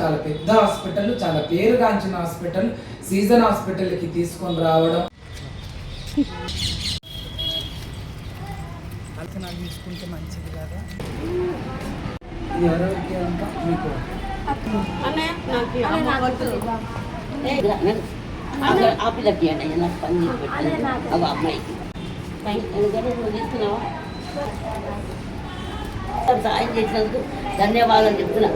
చాలా పెద్ద హాస్పిటల్, చాలా పేరుగాంచిన హాస్పిటల్, సీజన్ హాస్పిటల్కి తీసుకొని రావడం. అంచనాలు తీసుకుంటే మంచిది కదా. ఎవరికి అంతా మీకు సాయం చేసినందుకు ధన్యవాదాలు చెప్తున్నా.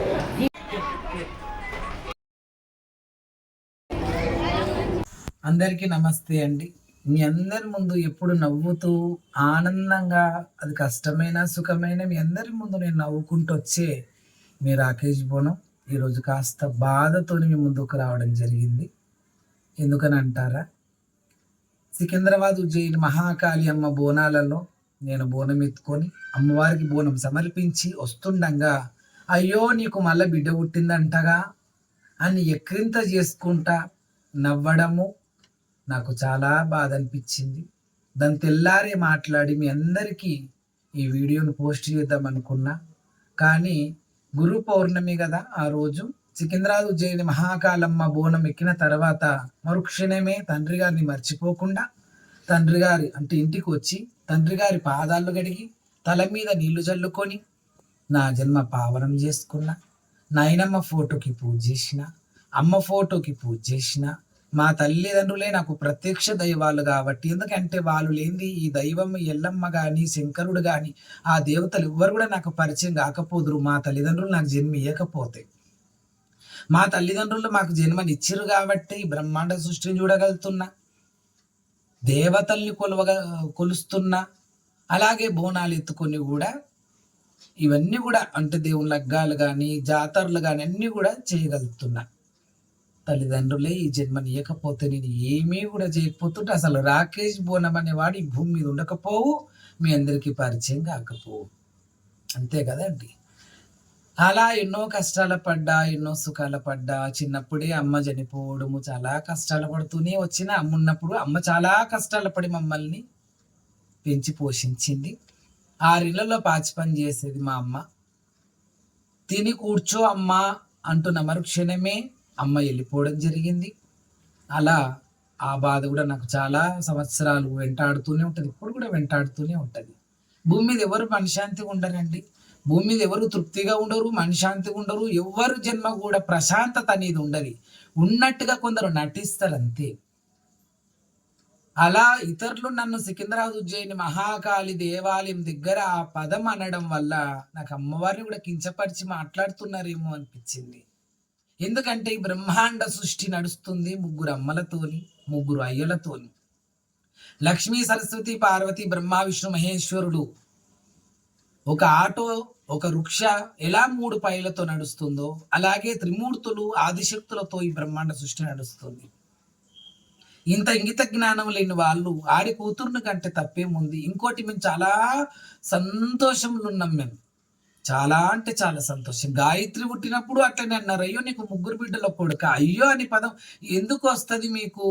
అందరికీ నమస్తే అండి. మీ అందరి ముందు ఎప్పుడు నవ్వుతూ ఆనందంగా, అది కష్టమైన సుఖమైన మీ అందరి ముందు నేను నవ్వుకుంటూ వచ్చే మీ రాకేష్ బోనం ఈరోజు కాస్త బాధతో మీ ముందుకు రావడం జరిగింది. ఎందుకని అంటారా, సికింద్రాబాద్ ఉజ్జయిని మహాకాళి అమ్మ బోనాలలో నేను బోనం ఎత్తుకొని అమ్మవారికి బోనం సమర్పించి వస్తుండగా, అయ్యో నీకు మళ్ళీ బిడ్డ పుట్టిందంటగా అని ఎక్రింత చేసుకుంటా నవ్వడము నాకు చాలా బాధ అనిపించింది. దాని తెల్లారే మాట్లాడి మీ అందరికీ ఈ వీడియోను పోస్ట్ చేద్దాం అనుకున్నా. కానీ గురు పౌర్ణమి కదా, ఆ రోజు సికింద్రాబాద్ ఉజ్జయిని మహాకాళమ్మ బోనం ఎక్కిన తర్వాత మరుక్షణమే తండ్రి గారిని మర్చిపోకుండా తండ్రి గారి అంటే ఇంటికి వచ్చి తండ్రి గారి పాదాలు గడిగి తల మీద నీళ్లు చల్లుకొని నా జన్మ పావనం చేసుకున్నా. నాయనమ్మ ఫోటోకి పూజ చేసిన, అమ్మ ఫోటోకి పూజ చేసిన. మా తల్లిదండ్రులే నాకు ప్రత్యక్ష దైవాలు కాబట్టి, ఎందుకంటే వాళ్ళు లేనిది ఈ దైవం ఎల్లమ్మ కానీ శంకరుడు కానీ ఆ దేవతలు ఎవ్వరు కూడా నాకు పరిచయం కాకపోదురు. మా తల్లిదండ్రులు నాకు జన్మ ఇవ్వకపోతే, మా తల్లిదండ్రులు మాకు జన్మనిచ్చిరు కాబట్టి బ్రహ్మాండ సృష్టిని చూడగలుగుతున్నా, దేవతల్ని కొలుస్తున్నా, అలాగే బోనాలు ఎత్తుకొని కూడా ఇవన్నీ కూడా అంటే దేవుని లగ్గాలు కానీ జాతరలు కానీ అన్నీ కూడా చేయగలుగుతున్నా. తల్లిదండ్రులే ఈ జన్మని ఇవ్వకపోతే నేను ఏమీ కూడా చేయకపోతుంటే అసలు రాకేష్ బోనం అనేవాడు ఈ భూమి మీద ఉండకపోవు, మీ అందరికీ పరిచయం కాకపోవు. అంతే కదండి. అలా ఎన్నో కష్టాలు పడ్డా, ఎన్నో సుఖాలు పడ్డా. చిన్నప్పుడే అమ్మ చనిపోవడము, చాలా కష్టాలు పడుతూనే వచ్చిన అమ్మ ఉన్నప్పుడు అమ్మ చాలా కష్టాలు పడి మమ్మల్ని పెంచి పోషించింది. 6 ఇళ్లలో పాచి పని చేసేది మా అమ్మ. తిని కూర్చో అమ్మ అంటున్న మరుక్షణమే అమ్మ వెళ్ళిపోవడం జరిగింది. అలా ఆ బాధ కూడా నాకు చాలా సంవత్సరాలు వెంటాడుతూనే ఉంటుంది, ఇప్పుడు కూడా వెంటాడుతూనే ఉంటుంది. భూమి మీద ఎవరు మనశ్శాంతిగా ఉండరండి, భూమి మీద ఎవరు తృప్తిగా ఉండరు, మనశ్శాంతిగా ఉండరు. ఎవరు జన్మ కూడా ప్రశాంతత అనేది ఉండదు. ఉన్నట్టుగా కొందరు నటిస్తారు అంతే. అలా ఇతరులు నన్ను సికింద్రాబాద్ ఉజ్జయిని మహాకాళి దేవాలయం దగ్గర ఆ పదం అనడం వల్ల నాకు అమ్మవారిని కూడా కించపరిచి మాట్లాడుతున్నారేమో అనిపించింది. ఎందుకంటే ఈ బ్రహ్మాండ సృష్టి నడుస్తుంది 3 అమ్మలతోని, 3 అయ్యలతోని. లక్ష్మీ సరస్వతి పార్వతి బ్రహ్మ విష్ణు మహేశ్వరుడు. ఒక ఆటో, ఒక వృక్ష ఎలా 3 పైలతో నడుస్తుందో అలాగే త్రిమూర్తులు ఆదిశక్తులతో ఈ బ్రహ్మాండ సృష్టి నడుస్తుంది. ఇంత ఇంగిత జ్ఞానం లేని వాళ్ళు ఆడి కూతుర్ని కంటే తప్పేముంది. ఇంకోటి, మేము చాలా సంతోషంలో ఉన్నాం. మేము చాలా అంటే చాలా సంతోషం. గాయత్రి పుట్టినప్పుడు అట్లనే అన్నారు, అయ్యో నీకు 3 బిడ్డల కొడుక. అయ్యో అని పదం ఎందుకు వస్తుంది మీకు,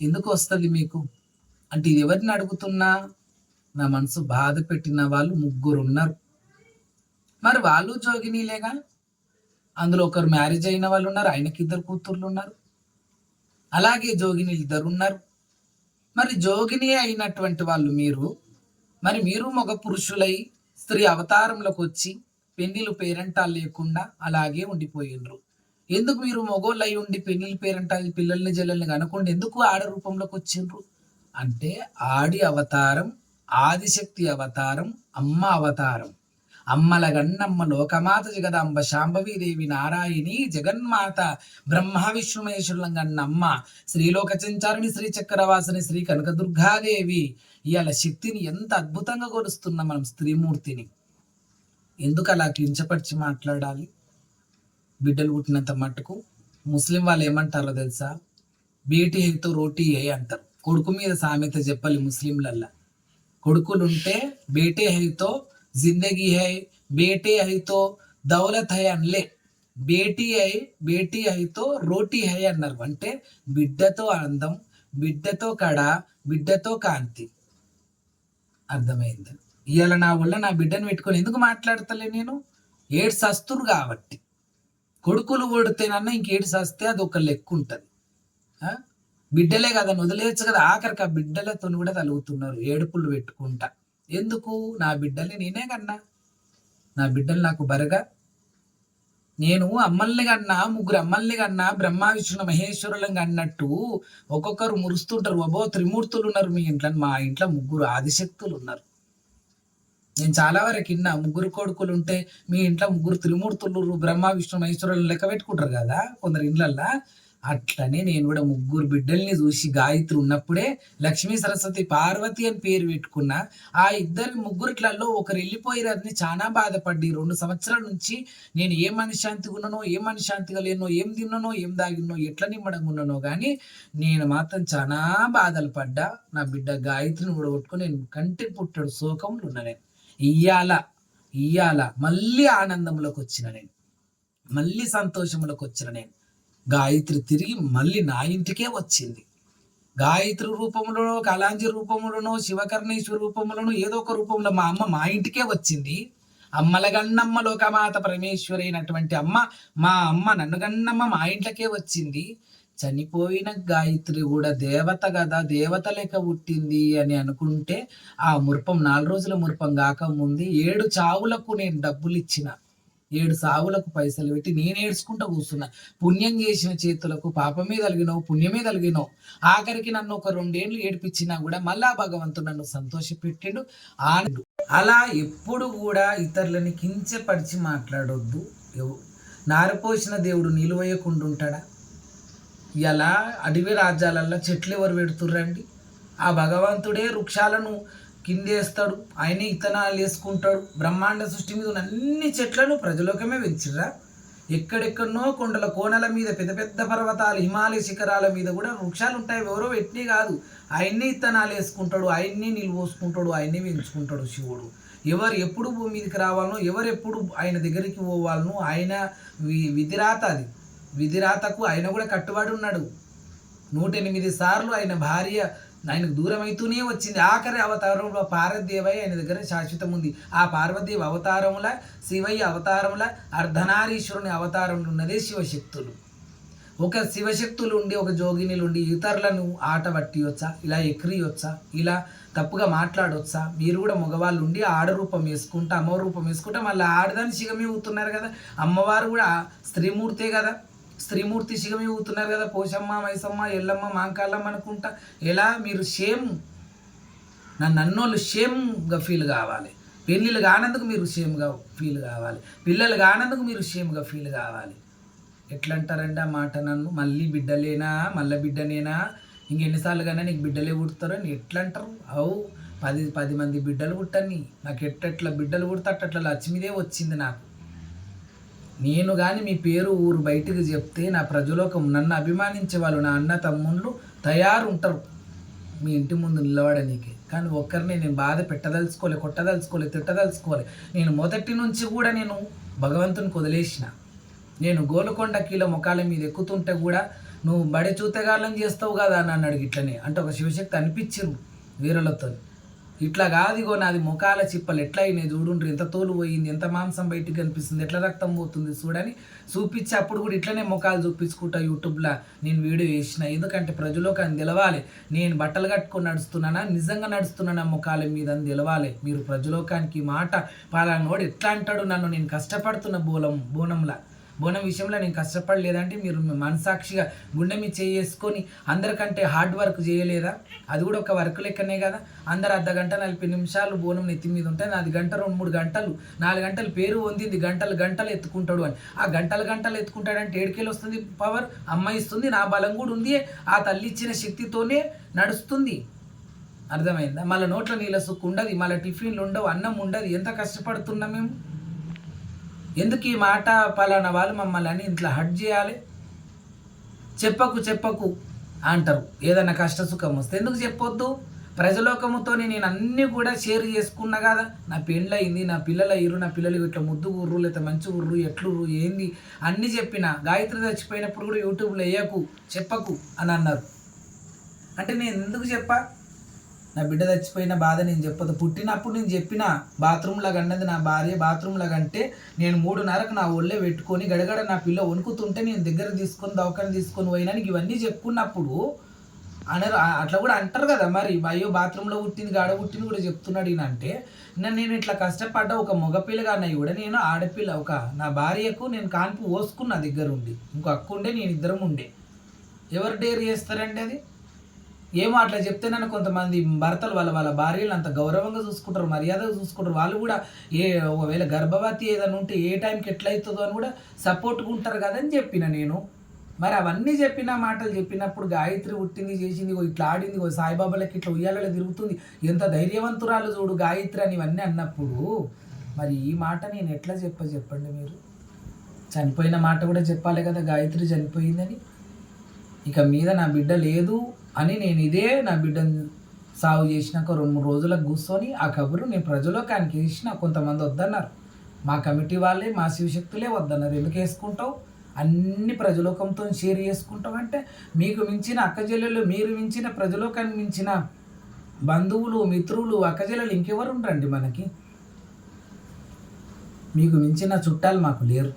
ఎందుకు వస్తుంది మీకు అంటే ఇది ఎవరిని అడుగుతున్నా, నా మనసు బాధ పెట్టిన వాళ్ళు 3 ఉన్నారు. మరి వాళ్ళు జోగినీలేగా. అందులో ఒకరు మ్యారేజ్ అయిన వాళ్ళు ఉన్నారు, ఆయనకి 2 కూతుర్లు ఉన్నారు. అలాగే జోగినీలు 2 ఉన్నారు. మరి జోగిని అయినటువంటి వాళ్ళు మీరు, మరి మీరు మగ పురుషులై స్త్రీ అవతారంలోకి వచ్చి పెళ్లిలు పేరెంటాలు లేకుండా అలాగే ఉండిపోయినరు. ఎందుకు మీరు మగోళ్ళు అయి ఉండి పెళ్లిలు పేరెంటాలు పిల్లల్ని జల్లల్ని కనుకోండి ఎందుకు ఆడ రూపంలోకి వచ్చిండ్రు అంటే, ఆడి అవతారం, ఆదిశక్తి అవతారం, అమ్మ అవతారం. అమ్మల గన్నమ్మ లోకమాత జగదాంబ శాంభవీదేవి నారాయణి జగన్మాత బ్రహ్మ విష్ణుమహేశ్వరులం గన్నమ్మ శ్రీలోక సంచారిణి శ్రీ చక్రవాసిని శ్రీ కనకదుర్గాదేవి. ఇవాళ శక్తిని ఎంత అద్భుతంగా కొలుస్తున్నాం మనం, స్త్రీమూర్తిని. ఎందుకు అలా కించపరిచి మాట్లాడాలి? బిడ్డలు పుట్టినంత మట్టుకు ముస్లిం వాళ్ళు ఏమంటారో తెలుసా, బేటీ హైతో రోటీ హై అంటారు. కొడుకు మీద సామెత చెప్పాలి ముస్లింలల్లా. కొడుకులుంటే బేటే హైతో జిందగీ హై, బేటే హైతో దౌలత్ హై అనలే, బేటీ హైతో రోటీ హై అన్నారు. అంటే బిడ్డతో అందం, బిడ్డతో కడ, బిడ్డతో కాంతి. అర్థమైంది. ఇవాళ నా వల్ల నా బిడ్డను పెట్టుకొని ఎందుకు మాట్లాడతలే నేను, 7 సస్తురు కాబట్టి. కొడుకులు కొడితేనన్నా ఇంకేడు సస్తే అది ఒక లెక్క ఉంటుంది. బిడ్డలే కదా వదిలేయచ్చు కదా, ఆఖరికి ఆ బిడ్డలతో కూడా తలుగుతున్నారు ఏడుపులు పెట్టుకుంటా. ఎందుకు? నా బిడ్డల్ని నేనే కన్నా, నా బిడ్డలు నాకు బరగా. నేను అమ్మల్ని కన్నా, ముగ్గురు అమ్మల్ని కన్నా, బ్రహ్మ విష్ణు మహేశ్వరులను కన్నట్టు ఒక్కొక్కరు మురుస్తుంటారు. అబ్బో త్రిమూర్తులు ఉన్నారు మీ ఇంట్లో, మా ఇంట్లో ముగ్గురు ఆదిశక్తులు ఉన్నారు. నేను చాలా వరకు విన్నా, ముగ్గురు కొడుకులు ఉంటే మీ ఇంట్లో ముగ్గురు త్రిమూర్తులు బ్రహ్మ విష్ణు మహేశ్వరులు లెక్క పెట్టుకుంటారు కదా కొందరు ఇళ్ళల్లో. అట్లనే నేను కూడా ముగ్గురు బిడ్డల్ని చూసి గాయత్రి ఉన్నప్పుడే లక్ష్మీ సరస్వతి పార్వతి అని పేరు పెట్టుకున్నా. ఆ ఇద్దరు ముగ్గురిట్లలో ఒకరు వెళ్ళిపోయారని చాలా బాధపడ్డి 2 సంవత్సరాల నుంచి నేను ఏ మనశ్శాంతిగా ఉన్నానో, ఏ మనశ్శాంతిగా లేనో, ఏం తిన్నానో, ఏం దాగినో, ఎట్లా నిమ్మడంగా ఉన్నానో కానీ నేను మాత్రం చాలా బాధలు పడ్డా. నా బిడ్డ గాయత్రిని కూడా కొట్టుకొని నేను కంటి పుట్టడు శోకంలో ఉన్నా. నేను ఇయ్యాల మళ్ళీ ఆనందంలోకి వచ్చిన, నేను మళ్ళీ సంతోషంలోకి వచ్చిన. నేను గాయత్రి తిరిగి మళ్ళీ నా ఇంటికే వచ్చింది. గాయత్రి రూపంలోనో, కళాంజి రూపంలోనో, శివకర్ణేశ్వర రూపంలోనో, ఏదో ఒక రూపంలో మా అమ్మ మా ఇంటికే వచ్చింది. అమ్మల గన్నమ్మ లోకమాత పరమేశ్వరి అయినటువంటి అమ్మ, మా అమ్మ నన్ను గన్నమ్మ మా ఇంట్లోకే వచ్చింది. చనిపోయిన గాయత్రి కూడా దేవత కదా, దేవత లెక్క పుట్టింది అని అనుకుంటే ఆ మురిపం 4 రోజుల మురిపం కాకముందు 7 చావులకు నేను డబ్బులు ఇచ్చిన. 7 సావులకు పైసలు పెట్టి నేను ఏడ్చుకుంటూ కూర్చున్నా. పుణ్యం చేసిన చేతులకు పాపమే తలిగినావు, పుణ్యమే తలిగినావు. ఆఖరికి నన్ను ఒక 2 ఏళ్ళు ఏడిపించినా కూడా మళ్ళా భగవంతుడు నన్ను సంతోషపెట్టిండు. అలా ఎప్పుడు కూడా ఇతరులని కించపరిచి మాట్లాడొద్దు. నారపోసిన దేవుడు నిలువయ్యకుండా ఉంటాడా? ఇలా అడవి రాజ్యాలల్లో చెట్లు ఎవరు పెడుతుర్రండి? ఆ భగవంతుడే వృక్షాలను కిందేస్తాడు, ఆయనే ఇత్తనాలు వేసుకుంటాడు. బ్రహ్మాండ సృష్టి మీద ఉన్న అన్ని చెట్లను ప్రజలోకమే పెంచిర్రా. ఎక్కడెక్కడనో కొండల కోనల మీద, పెద్ద పెద్ద పర్వతాలు, హిమాలయ శిఖరాల మీద కూడా వృక్షాలు ఉంటాయి. ఎవరో పెట్టినే కాదు, ఆయన్నే ఇత్తనాలు వేసుకుంటాడు, ఆయన్నే నీళ్ళు పోసుకుంటాడు, ఆయన్నే పెంచుకుంటాడు శివుడు. ఎవరు ఎప్పుడు భూమి మీదకి రావాలనో, ఎవరు ఎప్పుడు ఆయన దగ్గరికి పోవాలనో ఆయన విధిరాత. అది విధిరాతకు ఆయన కూడా కట్టుబడి ఉన్నాడు. 108 సార్లు ఆయన భార్య ఆయనకు దూరం అవుతూనే వచ్చింది. ఆఖరి అవతారంలో పార్వతీదేవి ఆయన దగ్గర శాశ్వతం ఉంది. ఆ పార్వతీదేవి అవతారముల, శివయ్య అవతారముల, అర్ధనారీశ్వరుని అవతారంలో ఉన్నదే శివశక్తులు. ఒక శివశక్తులు ఉండి, ఒక జోగినిలు ఉండి ఇతరులను ఆట పట్టియొచ్చా, ఇలా ఎక్కిరియొచ్చా, ఇలా తప్పుగా మాట్లాడొచ్చా? మీరు కూడా మగవాళ్ళు ఉండి ఆడరూపం వేసుకుంటా, అమ్మ రూపం వేసుకుంటా మళ్ళీ ఆడదాన్ని శిగమే ఊతున్నారు కదా. అమ్మవారు కూడా స్త్రీమూర్తే కదా, స్త్రీమూర్తి శిగమే ఊతున్నారు కదా. పోషమ్మ, మైసమ్మ, ఎల్లమ్మ, మాంకాళ్ళమ్మ అనుకుంటా. ఎలా మీరు షేమ్, నన్నోళ్ళు షేమ్గా ఫీల్ కావాలి. పెళ్ళిళ్ళు కానందుకు మీరు షేమ్గా ఫీల్ కావాలి. పిల్లలు కానందుకు మీరు షేమ్గా ఫీల్ కావాలి. ఎట్లా అంటారంటే ఆ మాట నన్ను, మళ్ళీ బిడ్డలేనా, మళ్ళీ బిడ్డనేనా, ఇంకెన్నిసార్లు కానీ నీకు బిడ్డలే పుడతారు అని ఎట్లా అంటారు? అవు 10 మంది బిడ్డలు పుట్టని నాకు ఎట్టెట్లా బిడ్డలు పుడతా అట్లా లక్ష్మీదే వచ్చింది నాకు. నేను కానీ మీ పేరు ఊరు బయటకు చెప్తే నా ప్రజలోకం, నన్ను అభిమానించే వాళ్ళు, నా అన్న తమ్ముళ్ళు తయారు ఉంటారు మీ ఇంటి ముందు నిలబడనీకి. కానీ ఒక్కరిని నేను బాధ పెట్టదలుచుకోలే, కొట్టదలుచుకోలే, తిట్టదలుచుకోలే. నేను మొదటి నుంచి కూడా నేను భగవంతునికి వదిలేసిన. నేను గోలుకొండ కీల ముఖాల మీద ఎక్కుతుంటే కూడా నువ్వు బడే చూతగాళ్ళం చేస్తావు కదా అని అన్నాడు. ఇట్లనే అంటే ఒక శివశక్తి అనిపించింది వీరులతో. ఇట్లా కాదిగో నాది ముఖాల చిప్పలు ఎట్లా అయినాయి చూడుండ్రి, ఎంత తోలు పోయింది, ఎంత మాంసం బయటికి కనిపిస్తుంది, ఎట్లా రక్తం పోతుంది చూడని చూపించి అప్పుడు కూడా ఇట్లనే ముఖాలు చూపించుకుంటా యూట్యూబ్లో నేను వీడియో వేసిన. ఎందుకంటే ప్రజలకు అని తెలవాలి నేను బట్టలు కట్టుకొని నడుస్తున్నానా, నిజంగా నడుస్తున్నానా ముఖాల మీద అని తెలవాలి. మీరు ప్రజలోకానికి మాట పలానోడు ఎట్లా అంటాడు నన్ను, నేను కష్టపడుతున్న బోనం విషయంలో నేను కష్టపడలేదంటే మీరు మనసాక్షిగా గుండె మీద చేసుకొని అందరికంటే హార్డ్ వర్క్ చేయలేదా? అది కూడా ఒక వర్క్ లెక్కనే కదా. అందరు అర్ధ గంట 40 నిమిషాలు బోనం నెత్తి మీద ఉంటే నాది గంట 2-3 గంటలు 4 గంటలు పేరు పొందింది, గంటలు ఎత్తుకుంటాడు అని. ఆ గంటలు ఎత్తుకుంటాడంటే 7 కిలో వస్తుంది పవర్, అమ్మ ఇస్తుంది, నా బలం కూడా ఉంది, ఆ తల్లి ఇచ్చిన శక్తితోనే నడుస్తుంది. అర్థమైందా? మళ్ళీ నోట్ల నీళ్ళ సుక్కు ఉండదు, మళ్ళీ టిఫిన్లు ఉండవు, అన్నం ఉండదు. ఎంత కష్టపడుతున్నాం మేము. ఎందుకు ఈ మాట పలానా వాళ్ళు మమ్మల్ని అని ఇంట్లో హట్ చేయాలి? చెప్పకు అంటారు. ఏదైనా కష్ట సుఖం వస్తే ఎందుకు చెప్పొద్దు? ప్రజలోకముతో నేను అన్నీ కూడా షేర్ చేసుకున్నా కదా. నా పెళ్ళి అయింది, నా పిల్లలు అయ్యారు, నా పిల్లలు ఇట్లా ముద్దు గుర్రు లేకపోతే మంచి గుర్రు ఎట్లుర్రు ఏంది అన్నీ చెప్పిన. గాయత్రి చచ్చిపోయినప్పుడు కూడా యూట్యూబ్లో చెప్పకు అని అన్నారు. అంటే నేను ఎందుకు చెప్పా? నా బిడ్డ చచ్చిపోయిన బాధ నేను చెప్పదు. పుట్టినప్పుడు నేను చెప్పిన బాత్రూంలో అన్నది నా భార్య, బాత్రూంలో అంటే నేను 3:30కు నా ఒళ్ళే పెట్టుకొని గడగడ నా పిల్ల వణుకుతుంటే నేను దగ్గర తీసుకొని దవాఖాన తీసుకొని పోయినానికి ఇవన్నీ చెప్పుకున్నప్పుడు అనరు. అట్లా కూడా అంటారు కదా మరి, అయ్యో బాత్రూంలో పుట్టింది గాడ పుట్టింది కూడా చెప్తున్నాడు ఈయన అంటే. నేను ఇట్లా కష్టపడ్డ ఒక మగపిల్లగా అన్నయ్య కూడా నేను ఆడపిల్ల ఒక నా భార్యకు నేను కాన్పు పోసుకున్న దగ్గర ఉండి, ఇంకో అక్క ఉండే నేను ఇద్దరం ఉండే. ఎవరు డేర్ చేస్తారండి అది? ఏమో అట్లా చెప్తే నన్ను కొంతమంది భర్తలు వాళ్ళ భార్యలు అంత గౌరవంగా చూసుకుంటారు, మర్యాదగా చూసుకుంటారు. వాళ్ళు కూడా ఒకవేళ గర్భవతి ఏదైనా ఉంటే ఏ టైంకి ఎట్లయితుందో అని కూడా సపోర్ట్గా ఉంటారు కదని చెప్పిన నేను. మరి అవన్నీ చెప్పిన మాటలు చెప్పినప్పుడు గాయత్రి పుట్టింది చేసింది ఇట్లా ఆడింది సాయిబాబాలకి ఇట్లా ఉయ్యాలలో తిరుగుతుంది, ఎంత ధైర్యవంతురాలు చూడు గాయత్రి అని ఇవన్నీ అన్నప్పుడు మరి ఈ మాట నేను ఎట్లా చెప్పండి మీరు? చనిపోయిన మాట కూడా చెప్పాలి కదా, గాయత్రి చనిపోయిందని. ఇక మీద నా బిడ్డ లేదు అని నేను ఇదే నా బిడ్డను సాగు చేసినాక 2-3 రోజులకు కూర్చొని ఆ కబురు నేను ప్రజలోకానికి వేసిన. కొంతమంది వద్దన్నారు, మా కమిటీ వాళ్ళే మా శివశక్తులే వద్దన్నారు. ఎందుకు వేసుకుంటావు, అన్ని ప్రజలోకంతో షేర్ చేసుకుంటాం అంటే మీకు మించిన అక్కజెల్లెలు, మీరు మించిన ప్రజలోకానికి మించిన బంధువులు మిత్రులు అక్కజెల్లెలు ఇంకెవరు ఉండరండి మనకి. మీకు మించిన చుట్టాలు మాకు లేరు.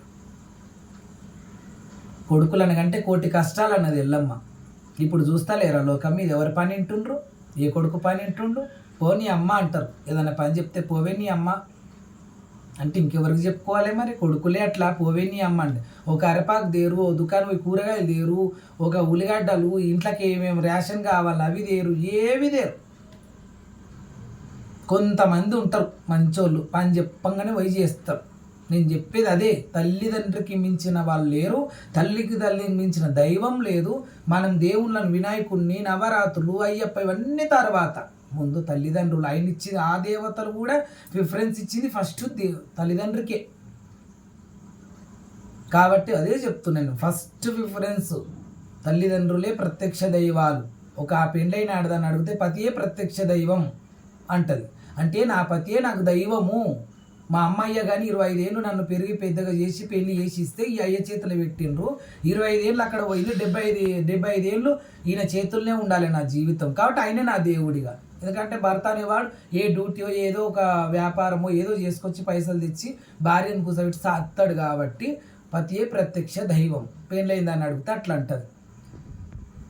కొడుకులనకంటే కోటి కష్టాలు అన్నది ఎల్లమ్మ. ఇప్పుడు చూస్తా లేరా లోకం మీద ఎవరి పని వింటుండ్రు, ఏ కొడుకు పని వింటుండ్రు? పోనీ అమ్మ అంటారు, ఏదైనా పని చెప్తే పోవే నీ అమ్మ అంటే ఇంకెవరికి చెప్పుకోవాలి మరి? కొడుకులే అట్లా పోవే నీ అమ్మ అండి. ఒక అరపాకు దేరు, ఓ దుకాణం కూరగాయలు దేరు, ఒక ఉల్లిగడ్డలు, ఇంట్లోకి ఏమేమి రేషన్ కావాలి అవి దేరు, ఏవి దేరు. కొంతమంది ఉంటారు మంచోళ్ళు, పని చెప్పంగానే పోయి చేస్తారు. నేను చెప్పేది అదే, తల్లిదండ్రికి మించిన వాళ్ళు లేరు, తల్లికి మించిన దైవం లేదు. మనం దేవుళ్ళను వినాయకుడిని, నవరాత్రులు, అయ్యప్ప ఇవన్నీ తర్వాత, ముందు తల్లిదండ్రులు. ఆయన ఇచ్చింది ఆ దేవతలు కూడా ప్రిఫరెన్స్ ఇచ్చింది ఫస్ట్ తల్లిదండ్రికే. కాబట్టి అదే చెప్తున్నాను, ఫస్ట్ ప్రిఫరెన్స్ తల్లిదండ్రులే ప్రత్యక్ష దైవాలు. ఒక ఆ పెళ్ళైన ఆడదాన్ని అడిగితే పతియే ప్రత్యక్ష దైవం అంటది. అంటే నా పతియే నాకు దైవము. మా అమ్మయ్య కానీ 25 ఏళ్ళు నన్ను పెరిగి పెద్దగా చేసి పెళ్లి చేసి ఇస్తే ఈ అయ్య చేతులు పెట్టిండ్రు. 25 ఏళ్ళు అక్కడ పోయింది, 75 ఏళ్ళు ఈయన చేతుల్లోనే ఉండాలి నా జీవితం. కాబట్టి ఆయనే నా దేవుడిగా. ఎందుకంటే భర్త అనేవాడు ఏ డ్యూటీయో ఏదో ఒక వ్యాపారమో ఏదో చేసుకొచ్చి పైసలు తెచ్చి భార్యను కూర్చోబెట్టి సాత్తాడు. కాబట్టి పతియే ప్రత్యక్ష దైవం. పెళ్ళైందని అడిగితే అట్లా అంటది.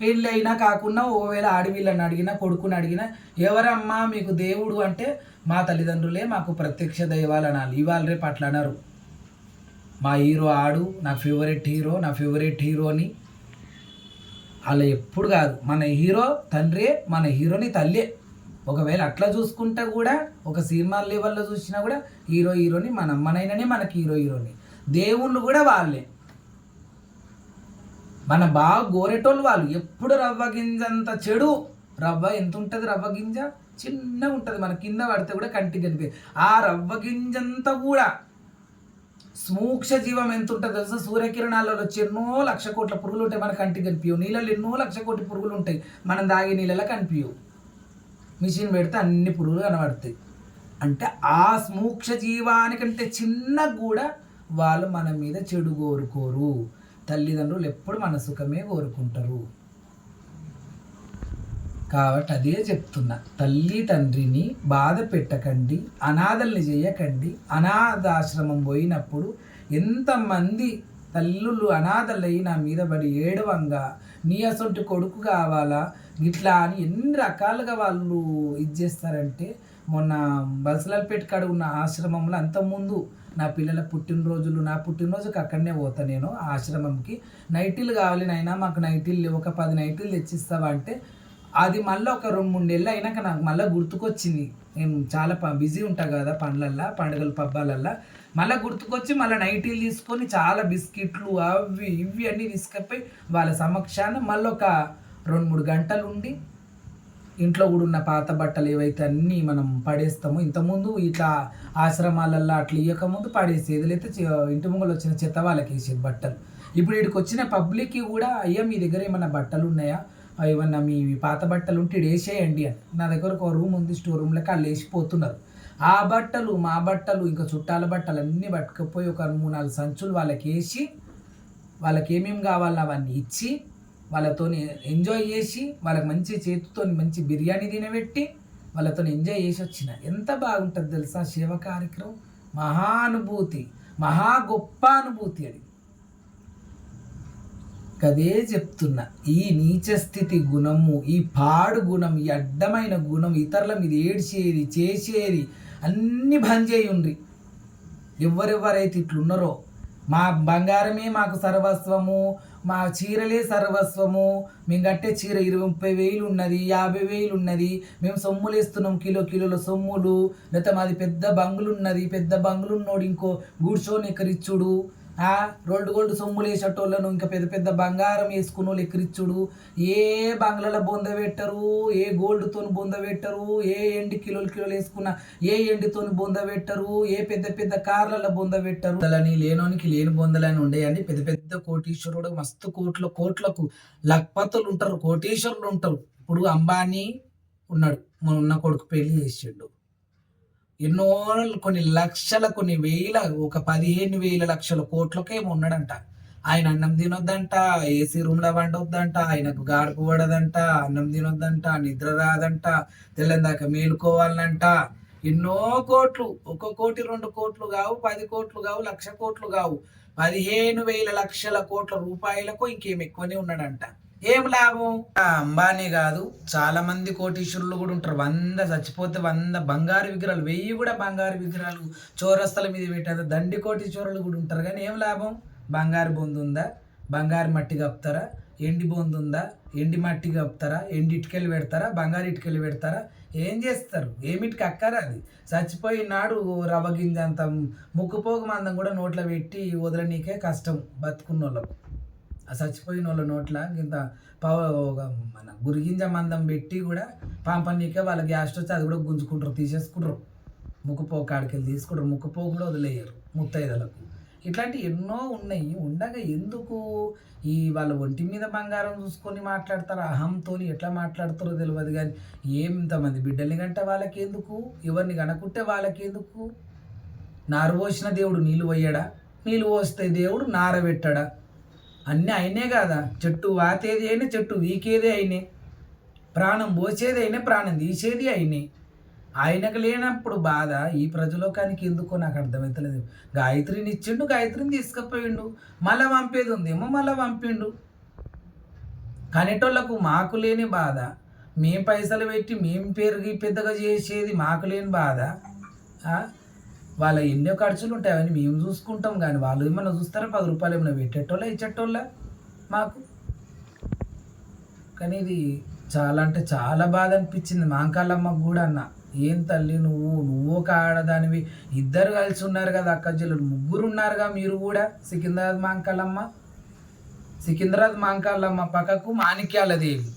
పెళ్ళి అయినా కాకుండా ఒకవేళ ఆడవిళ్ళని అడిగినా కొడుకుని అడిగినా ఎవరమ్మా మీకు దేవుడు అంటే మా తల్లిదండ్రులే మాకు ప్రత్యక్ష దైవాలు అనాలి. ఇవాళ రేపు అట్లా అన్నారు. మా హీరో ఆడు, నా ఫేవరెట్ హీరో, నా ఫేవరెట్ హీరోని అలా ఎప్పుడు కాదు. మన హీరో తండ్రే, మన హీరోని తల్లే. ఒకవేళ అట్లా చూసుకుంటే కూడా ఒక సినిమా లెవెల్లో చూసినా కూడా హీరోని మన అమ్మనైనానే మనకి హీరోని. దేవుళ్ళు కూడా వాళ్ళే. మన బాగా గోరెటోళ్ళు వాళ్ళు. ఎప్పుడు రవ్వ గింజంత చెడు. రవ్వ ఎంత ఉంటుంది? రవ్వ గింజ చిన్నగా ఉంటుంది, మన కింద పడితే కూడా కంటికి కనిపి. ఆ రవ్వ గింజంతా కూడా సూక్ష్మ జీవం ఎంత ఉంటుంది తెలుసా? సూర్యకిరణాలలో వచ్చి ఎన్నో 1,00,000 కోట్ల పురుగులు ఉంటాయి, మన కంటికి కనిపించవు. నీళ్ళలో ఎన్నో 1,00,000 కోట్ల పురుగులు ఉంటాయి, మనం తాగే నీళ్ళలో కనిపించవు. మిషన్ పెడితే అన్ని పురుగులు కనబడతాయి. అంటే ఆ సూక్ష్మ జీవానికంటే చిన్న కూడా వాళ్ళు మన మీద చెడు కోరుకోరు. తల్లిదండ్రులు ఎప్పుడు మన సుఖమే కోరుకుంటారు. కాబట్టి అదే చెప్తున్నా, తల్లి తండ్రిని బాధ పెట్టకండి, అనాథల్ని చేయకండి. అనాథాశ్రమం పోయినప్పుడు ఎంతమంది తల్లులు అనాథలై నా మీద పడి ఏడవంగా నీ అసొంటి కొడుకు కావాలా ఇట్లా అని ఎన్ని రకాలుగా వాళ్ళు ఇది చేస్తారంటే, మొన్న బల్సలాల్పేట కాడ ఉన్న ఆశ్రమంలో అంతకుముందు నా పిల్లల పుట్టినరోజులు, నా పుట్టినరోజుకి అక్కడనే పోతా నేను ఆశ్రమంకి. నైటీలు కావాలి నాయనా, మాకు నైటీలు లేవు, ఒక 10 నైటీలు తెచ్చిస్తావా అంటే అది మళ్ళీ ఒక 2-3 నెలలు అయినాక నాకు మళ్ళీ గుర్తుకొచ్చింది. నేను చాలా బిజీ ఉంటాను కదా పనులల్లో, పండుగలు పబ్బాలల్లో. మళ్ళీ గుర్తుకొచ్చి మళ్ళీ నైటీలు తీసుకొని చాలా బిస్కెట్లు అవి ఇవి అన్నీ తీసుకపోయి వాళ్ళ సమక్షాన మళ్ళీ ఒక 2-3 గంటలు ఉండి ఇంట్లో కూడా ఉన్న పాత బట్టలు ఏవైతే అన్నీ మనం పడేస్తామో, ఇంతకుముందు ఇట్లా ఆశ్రమాలల్లో అట్లా ఇవ్వకముందు పడేసేది, లేకపోతే ఇంటి ముంగలు వచ్చిన చెత్త వాళ్ళకి వేసేది బట్టలు. ఇప్పుడు వీడికి వచ్చిన పబ్లిక్కి కూడా అయ్యా మీ దగ్గర ఏమన్నా బట్టలు ఉన్నాయా, ఏమన్నా మీ పాత బట్టలు ఉంటే ఇటు వేసేయండి అని. నా దగ్గర ఒక రూమ్ ఉంది, స్టోర్ రూమ్లోకి వాళ్ళు వేసిపోతున్నారు. ఆ బట్టలు మా బట్టలు ఇంకా చుట్టాల బట్టలు అన్నీ పట్టుకుపోయి ఒక 3-4 సంచులు వాళ్ళకి వేసి వాళ్ళకి ఏమేమి కావాలో అవన్నీ ఇచ్చి వాళ్ళతో ఎంజాయ్ చేసి వాళ్ళకి మంచి చేతితో మంచి బిర్యానీ తినబెట్టి వాళ్ళతో ఎంజాయ్ చేసి వచ్చిన. ఎంత బాగుంటుంది తెలుసా సేవ కార్యక్రమం. మహానుభూతి, మహా గొప్ప అనుభూతి అది. కదే చెప్తున్నా, ఈ నీచ స్థితి గుణము, ఈ పాడు గుణం, ఈ అడ్డమైన గుణం, ఇతరుల మీద ఏడ్చేది చేసేది అన్నీ బంద్ చేయండి. ఎవరెవరైతే ఇట్లున్నారో, మా బంగారమే మాకు సర్వస్వము, మా చీరలే సర్వస్వము, మేము కట్టే చీర 20-30 ఉన్నది, 50,000 ఉన్నది, మేము సొమ్ములు వేస్తున్నాం, కిలోల సొమ్ములు, లేకపోతే మాది పెద్ద బంగులు ఉన్నది, పెద్ద బంగులు ఉన్నోడు ఇంకో గూడ్చోని ఎక్కరిచ్చుడు, రోల్డ్ సొమ్ములు వేసేటోళ్ళను ఇంకా పెద్ద పెద్ద బంగారం వేసుకున్న వాళ్ళు ఎక్కరిచ్చుడు, ఏ బంగ్లాల బొంద పెట్టరు, ఏ గోల్డ్తో బొంద పెట్టరు, ఏ ఎండి కిలోలు వేసుకున్న ఏ ఎండితోని బొంద పెట్టరు, ఏ పెద్ద పెద్ద కార్లలో బొంద పెట్టరు. అని లేనోనికి లేని బొందలని ఉండేయండి. పెద్ద పెద్ద కోటీశ్వరుడు, మస్తు కోట్లకు లక్పతులు ఉంటారు, కోటీశ్వరులు ఉంటారు. ఇప్పుడు అంబానీ ఉన్నాడు, ఉన్న కొడుకు పెళ్లి చేసిండు, ఎన్నో కొన్ని లక్షల కొన్ని వేల, ఒక 15,000 లక్షల కోట్లకేమో ఉన్నాడంట. ఆయన అన్నం తినొద్దంట, ఏసీ రూమ్లో వండొద్దంట, ఆయనకు గాడుపు పడదంట, అన్నం తినొద్దంట, నిద్ర రాదంట, తెల్లందాక మేలుకోవాలంట. ఎన్నో కోట్లు, 1 కోటి 2 కోట్లు కావు, 10 కోట్లు కావు, 1,00,000 కోట్లు కావు, 15,000 లక్షల కోట్ల రూపాయలకు ఇంకేం ఎక్కువనే ఉన్నాడంట. ఏం లాభం? అంబానీ కాదు, చాలా మంది కోటీశ్వరులు కూడా ఉంటారు. 100 చచ్చిపోతే 100 బంగారు విగ్రహాలు, 1000 కూడా బంగారు విగ్రహాలు చౌరస్తల మీద పెట్టేది దండి కోటీశ్వరులు కూడా ఉంటారు. కానీ ఏం లాభం? బంగారు బొందు ఉందా? బంగారు మట్టి కప్పుతారా? ఎండి బొందు ఉందా? ఎండి మట్టి కప్పుతారా? ఎండి ఇటుకలు పెడతారా? బంగారు ఇటుకలు పెడతారా? ఏం చేస్తారు? ఏమిటికి అక్కరా? అది చచ్చిపోయినాడు రవ్వ గింజ అంత ముక్కుపోగు మందం కూడా నోట్లో పెట్టి వదలనీకే కష్టం బతుకున్న వాళ్ళకు. ఆ చచ్చిపోయిన వాళ్ళ నోట్ల ఇంత మన గురిగింజ మందం పెట్టి కూడా పాంపనీకే వాళ్ళ గ్యాస్ వచ్చి అది కూడా గుంజుకుంటారు, తీసేసుకుంటారు. ముక్కుపోగు కాడికి తీసుకుంటారు, ముక్కుపోగు కూడా వదిలేయరు ముత్తైదలకు. ఇట్లాంటి ఎన్నో ఉన్నాయి. ఉండగా ఎందుకు ఈ వాళ్ళ ఒంటి మీద బంగారం చూసుకొని మాట్లాడతారు, అహంతో ఎట్లా మాట్లాడతారో తెలియదు. కానీ ఎంతమంది బిడ్డల్ని కంటే వాళ్ళకి ఎందుకు, ఎవరిని కనుక్కుంటే వాళ్ళకి ఎందుకు? నారు పోసిన దేవుడు నీళ్ళు పోయాడా? నీళ్ళు పోస్తే దేవుడు నార పెట్టాడా? అన్నీ అయినే కాదా? చెట్టు వాతేది అయినా, చెట్టు వీకేది అయినే, ప్రాణం పోసేది అయినా, ప్రాణం తీసేది అయినే. ఆయనకు లేనప్పుడు బాధ ఈ ప్రజలోకానికి ఎందుకో నాకు అర్థమవుతలేదు. గాయత్రిని ఇచ్చిండు, గాయత్రిని తీసుకుపోయిండు, మళ్ళా పంపేది ఉందేమో మళ్ళా పంపిండు. కనేటోళ్ళకు మాకు లేని బాధ, మేం పైసలు పెట్టి మేం పెరిగి పెద్దగా చేసేది మాకు లేని బాధ. వాళ్ళ ఎన్నో ఖర్చులు ఉంటాయి, అవన్నీ మేము చూసుకుంటాం. కానీ వాళ్ళు ఏమన్నా చూస్తారా? 10 రూపాయలు ఏమైనా పెట్టేటోళ్ళ ఇచ్చేటోళ్ళ మాకు. కానీ ఇది చాలా అంటే చాలా బాధ అనిపించింది మాంకాళ్ళమ్మకు కూడా. అన్న ఏం తల్లి నువ్వు ఒక ఆడదానివి, ఇద్దరు కలిసి ఉన్నారు కదా అక్క చెల్లెలు, 3 ఉన్నారుగా మీరు కూడా. సికింద్రాబాద్ మాంకాళ్ళమ్మ పక్కకు మాణిక్యాలదేవి,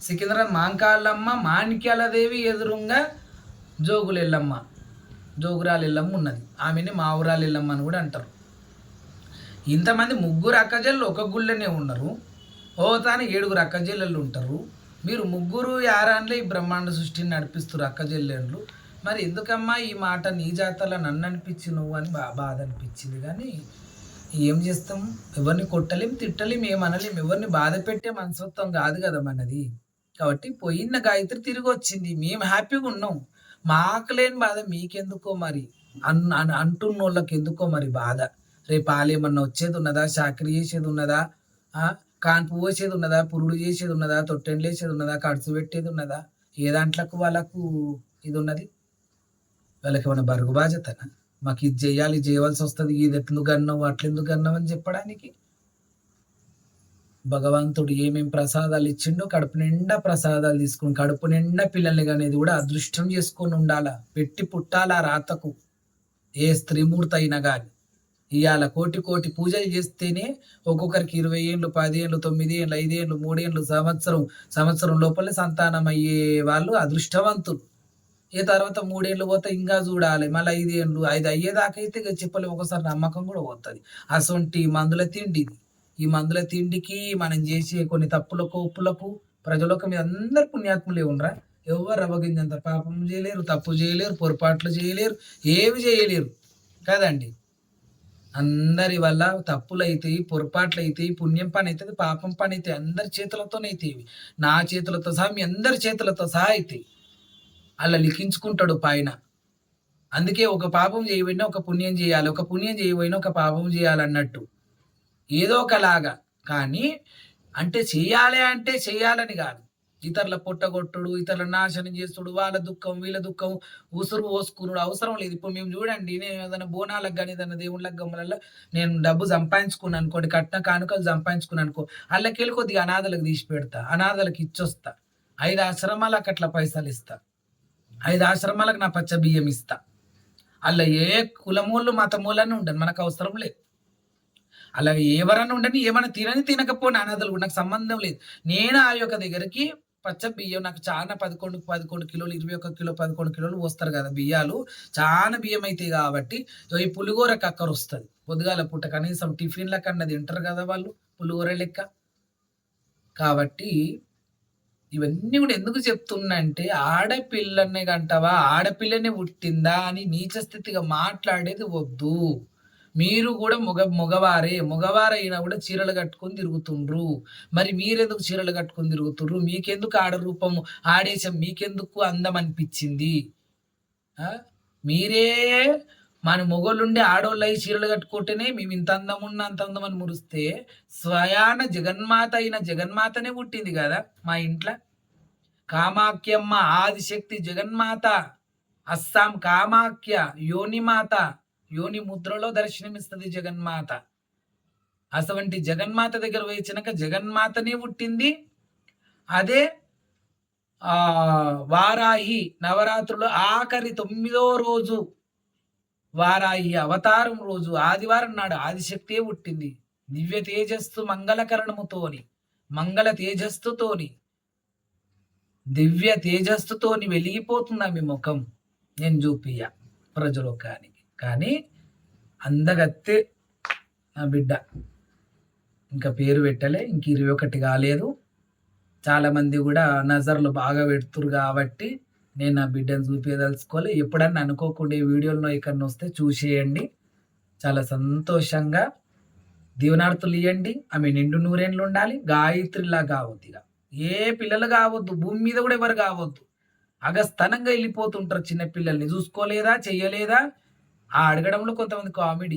సికింద్రాబాద్ మాంకాళ్ళమ్మ, మాణిక్యాలదేవి ఎదురుగా జోగురాలు ఎల్లమ్మ ఉన్నది. ఆమెని మా ఊరాలు ఎల్లమ్మ అని కూడా అంటారు. ఇంతమంది 3 అక్కజెళ్ళు ఒక గుళ్ళనే ఉన్నారు. తాను 7 అక్కజెల్లెళ్ళు ఉంటారు. మీరు 3 యారాన్లే ఈ బ్రహ్మాండ సృష్టిని నడిపిస్తారు అక్కజెల్లెళ్ళు. మరి ఎందుకమ్మా ఈ మాట నీ జాతరలో నన్ను అనిపించి నువ్వు అని బాధ అనిపించింది. కానీ ఏం చేస్తాం? ఎవరిని కొట్టలేం, తిట్టలేం, ఏమనలేం. ఎవరిని బాధ పెట్టే మనస్తత్వం కాదు కదా మనది. కాబట్టి పోయిన గాయత్రి తిరిగి వచ్చింది, మేము హ్యాపీగా ఉన్నాం. మాకు లేని బాధ మీకెందుకో మరి, అంటున్న వాళ్ళకి ఎందుకో మరి బాధ. రేపు ఏమన్నా వచ్చేది ఉన్నదా? చాకరీ చేసేది ఉన్నదా? కాన్పు పోసేది ఉన్నదా? పురుడు చేసేది ఉన్నదా? తొట్టెండ్లు వేసేది ఉన్నదా? ఖర్చు పెట్టేది ఉన్నదా? ఏ దాంట్లకు వాళ్ళకు ఇది ఉన్నది? వాళ్ళకి ఏమన్నా బరుగు బాధ్యతనా? మాకు ఇది చేయాలి, చేయవలసి వస్తుంది, ఇది ఎట్లెందుకు అన్నావు అట్లెందుకు అన్నావు అని చెప్పడానికి. భగవంతుడు ఏమేం ప్రసాదాలు ఇచ్చిండో కడుపు నిండా ప్రసాదాలు తీసుకుని, కడుపు నిండా పిల్లల్ని అనేది కూడా అదృష్టం చేసుకొని ఉండాలా, పెట్టి పుట్టాలా రాతకు. ఏ స్త్రీమూర్తి అయినా కానీ ఇవాళ కోటి పూజలు చేస్తేనే ఒక్కొక్కరికి 20 ఏళ్ళు, 10 ఏళ్ళు, 9 ఏళ్ళు, 5 ఏళ్ళు, 3 ఏళ్ళు, సంవత్సరం లోపలే సంతానం అయ్యే వాళ్ళు అదృష్టవంతులు. తర్వాత 3 ఏళ్ళు పోతే ఇంకా చూడాలి, మళ్ళీ 5 ఏళ్ళు, 5 అయ్యేదాకా అయితే ఇక చెప్పలేము. ఒకసారి నమ్మకం కూడా పోతుంది. అసొంటి మందుల తిండి ఇది. ఈ మందుల తిండికి మనం చేసే కొన్ని తప్పులకు ఒప్పులకు ప్రజలకు మీద అందరు పుణ్యాత్ములే ఉండరా? ఎవరు రవ్వగింజంత పాపం చేయలేరు, తప్పు చేయలేరు, పొరపాట్లు చేయలేరు, ఏమి చేయలేరు కదండి. అందరి వల్ల తప్పులు అవుతాయి, పొరపాట్లు అవుతాయి, పుణ్యం పని అవుతుంది, పాపం పని అవుతాయి. అందరి చేతులతోనే అవుతాయి. నా చేతులతో సహా మీ అందరి చేతులతో సహా అవుతాయి. అలా లిఖించుకుంటాడు పైన. అందుకే ఒక పాపం చేయబడినా ఒక పుణ్యం చేయాలి, ఒక పుణ్యం చేయబోయినా ఒక పాపం చేయాలన్నట్టు ఏదో ఒకలాగా. కానీ అంటే చెయ్యాలి అంటే చెయ్యాలని కాదు, ఇతరుల పొట్టగొట్టుడు, ఇతరుల నాశనం చేస్తుడు, వాళ్ళ దుఃఖం వీళ్ళ దుఃఖం ఉసురు పోసుకున్నాడు అవసరం లేదు. ఇప్పుడు మేము చూడండి, నేను ఏదైనా బోనాలకు కానీ ఏదైనా దేవుళ్ళకి గమ్మలలో నేను డబ్బు సంపాదించుకున్నాను అనుకోండి, కట్న కానుకలు సంపాదించుకున్నాను అనుకో, అల్లకెళ్ళి కొద్దిగా అనాథలకు తీసి పెడతా, అనాథలకు ఇచ్చొస్తా, 5 ఆశ్రమాలకు అట్లా పైసలు ఇస్తా, 5 ఆశ్రమాలకు నా పచ్చ బియ్యం ఇస్తా. అలా ఏ కులమూళ్ళు మతమూలని ఉండను, మనకు అవసరం లేదు. అలాగే ఎవరన్నా ఉండని, ఏమైనా తినని తినకపోయినా అనాథలు నాకు సంబంధం లేదు. నేను ఆ యొక్క దగ్గరికి పచ్చ బియ్యం నాకు చాలా 11 కిలోలు, 21 కిలో 11 కిలోలు వస్తారు కదా బియ్యాలు, చాలా బియ్యం అవుతాయి కాబట్టి ఈ పులిగోర కక్కర వస్తుంది పొద్దుగాల పూట, కనీసం టిఫిన్ల కన్నా తింటారు కదా వాళ్ళు పులిగోర లెక్క. కాబట్టి ఇవన్నీ కూడా ఎందుకు చెప్తున్నా అంటే, ఆడపిల్లనే కంటవా, ఆడపిల్లనే పుట్టిందా అని నీచ స్థితిగా మాట్లాడేది వద్దు. మీరు కూడా మగవారైనా కూడా చీరలు కట్టుకొని తిరుగుతుండ్రు. మరి మీరెందుకు చీరలు కట్టుకొని తిరుగుతుండ్రు? మీకెందుకు ఆడ రూపము ఆడేశం, మీకెందుకు అందం అనిపించింది? మీరే మన మొగోళ్ళుండి ఆడోళ్ళై చీరలు కట్టుకుంటేనే మేము ఇంత అందం ఉన్న అంత అందం అని మురిస్తే, స్వయాన జగన్మాత అయిన జగన్మాతనే పుట్టింది కదా మా ఇంట్లో. కామాఖ్యమ్మ ఆదిశక్తి జగన్మాత, అస్సాం కామాఖ్య యోనిమాత, యోని ముద్రలో దర్శనమిస్తుంది జగన్మాత. అటువంటి జగన్మాత దగ్గర వేచినాక జగన్మాతనే పుట్టింది. అదే వారాహి నవరాత్రులు ఆఖరి 9వ రోజు వారాహి అవతారం రోజు ఆదివారం నాడు ఆదిశక్తియే పుట్టింది. దివ్య తేజస్సు మంగళకరణముతోని, మంగళ తేజస్సుతోని, దివ్య తేజస్సుతోని వెలిగిపోతున్నా మీ ముఖం నేను చూపియ ప్రజలోకానికి. కానీ అందగత్తే నా బిడ్డ, ఇంకా పేరు పెట్టలే, ఇంక 21 కాలేదు. చాలామంది కూడా నజర్లు బాగా పెడుతురు కాబట్టి నేను నా బిడ్డను చూపించదలుచుకోలే. ఎప్పుడన్నా అనుకోకుండా ఈ వీడియోలో ఇక్కడ వస్తే చూసేయండి, చాలా సంతోషంగా దీవనార్థులు ఇవ్వండి. ఆమె నిండు నూరేళ్ళు ఉండాలి, గాయత్రిలా కావద్దు. ఇక ఏ పిల్లలు కావద్దు, భూమి మీద కూడా ఎవరు కావద్దు. అగస్తనంగా వెళ్ళిపోతుంటారు చిన్నపిల్లల్ని, చూసుకోలేదా చెయ్యలేదా ఆ అడగడంలో కొంతమంది కామెడీ.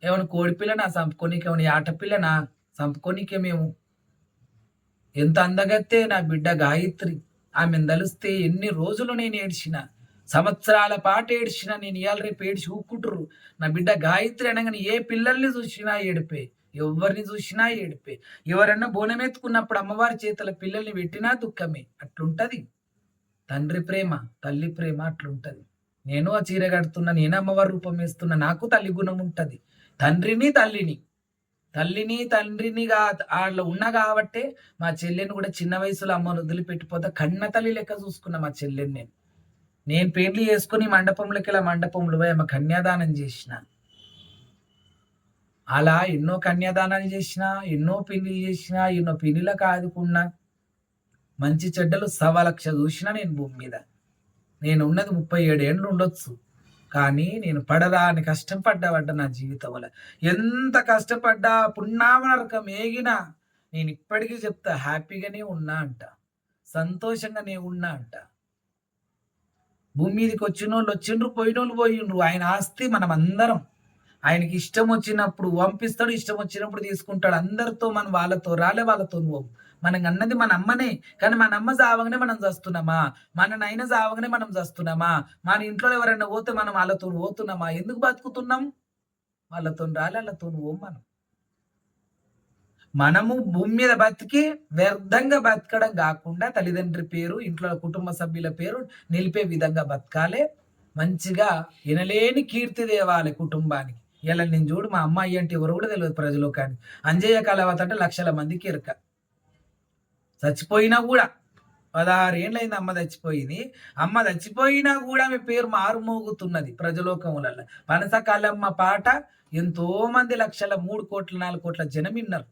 ఏమైనా కోడిపిల్లనా చంపుకోనికే, ఏమైనా ఆటపిల్లనా చంపుకోనికే? మేము ఎంత అందగత్తే నా బిడ్డ గాయత్రి. ఆమెను తలుస్తే ఎన్ని రోజులు నేను ఏడ్చిన, సంవత్సరాల పాటు ఏడ్చిన. నేను ఇవాళ రేపు ఏడ్చి ఊక్కుంటురు. నా బిడ్డ గాయత్రి అనగానే ఏ పిల్లల్ని చూసినా ఏడిపే, ఎవరిని చూసినా ఏడిపే. ఎవరన్నా బోనమెత్తుకున్నప్పుడు అమ్మవారి చేతుల పిల్లల్ని పెట్టినా దుఃఖమే. అట్లుంటది తండ్రి ప్రేమ, తల్లి ప్రేమ అట్లుంటది. నేను ఆ చీర కడుతున్నా, నేను అమ్మవారి రూపం వేస్తున్నా, నాకు తల్లి గుణం ఉంటది. తండ్రిని తండ్రినిగా వాళ్ళ ఉన్నా కాబట్టే మా చెల్లెని కూడా చిన్న వయసులో అమ్మను వదిలిపెట్టిపోతా కన్న తల్లి లెక్క చూసుకున్నా మా చెల్లెని. నేను పెళ్లి చేసుకుని మండపంలోకి ఇలా మండపంలో పోయి ఆమె కన్యాదానం చేసిన. అలా ఎన్నో కన్యాదానాలు చేసిన, ఎన్నో పెళ్లిలు చేసిన, ఎన్నో పెళ్లిలకు ఆదుకున్నా. మంచి చెడ్డలు 1,00,000 చూసిన నేను భూమి మీద. నేను ఉన్నది 37 ఏండ్లు ఉండొచ్చు, కానీ నేను పడరాని కష్టం పడ్డా నా జీవితంలో. ఎంత కష్టపడ్డా పున్నామనరకం ఏగినా నేను ఇప్పటికీ చెప్తా, హ్యాపీగానే ఉన్నా అంట, సంతోషంగానే ఉన్నా అంట. భూమి మీదకి వచ్చినోళ్ళు వచ్చిండ్రు, పోయినోళ్ళు పోయిండ్రు. ఆయన ఆస్తి మనం అందరం. ఆయనకి ఇష్టం వచ్చినప్పుడు పంపిస్తాడు, ఇష్టం వచ్చినప్పుడు తీసుకుంటాడు. అందరితో మనం వాళ్ళతో రాలే, వాళ్ళతో మనం అన్నది మన అమ్మనే. కానీ మన అమ్మ సావగానే మనం చస్తున్నామా? మన నైనా సావగానే మనం చస్తున్నామా? మన ఇంట్లో ఎవరైనా పోతే మనం వాళ్ళతో పోతున్నామా? ఎందుకు బతుకుతున్నాం? వాళ్ళతో రాలే, వాళ్ళతో మనము భూమి మీద బతికి వ్యర్థంగా బతకడం కాకుండా తల్లిదండ్రి పేరు, ఇంట్లో కుటుంబ సభ్యుల పేరు నిలిపే విధంగా బతకాలి. మంచిగా వినలేని కీర్తి దేవాలి కుటుంబానికి. ఇలా నేను చూడు, మా అమ్మాయి అంటే ఎవరు కూడా తెలియదు ప్రజలు. కానీ అంజయ్య కళావతి అంటే లక్షల మందికి ఎరక. చచ్చిపోయినా కూడా 16 ఏళ్ళైంది అమ్మ చచ్చిపోయింది. అమ్మ చచ్చిపోయినా కూడా ఆమె పేరు మారుమోగుతున్నది ప్రజలోకములలో. పనసకాలమ్మ పాట ఎంతో మంది లక్షల 3 కోట్ల 4 కోట్ల జనం విన్నారు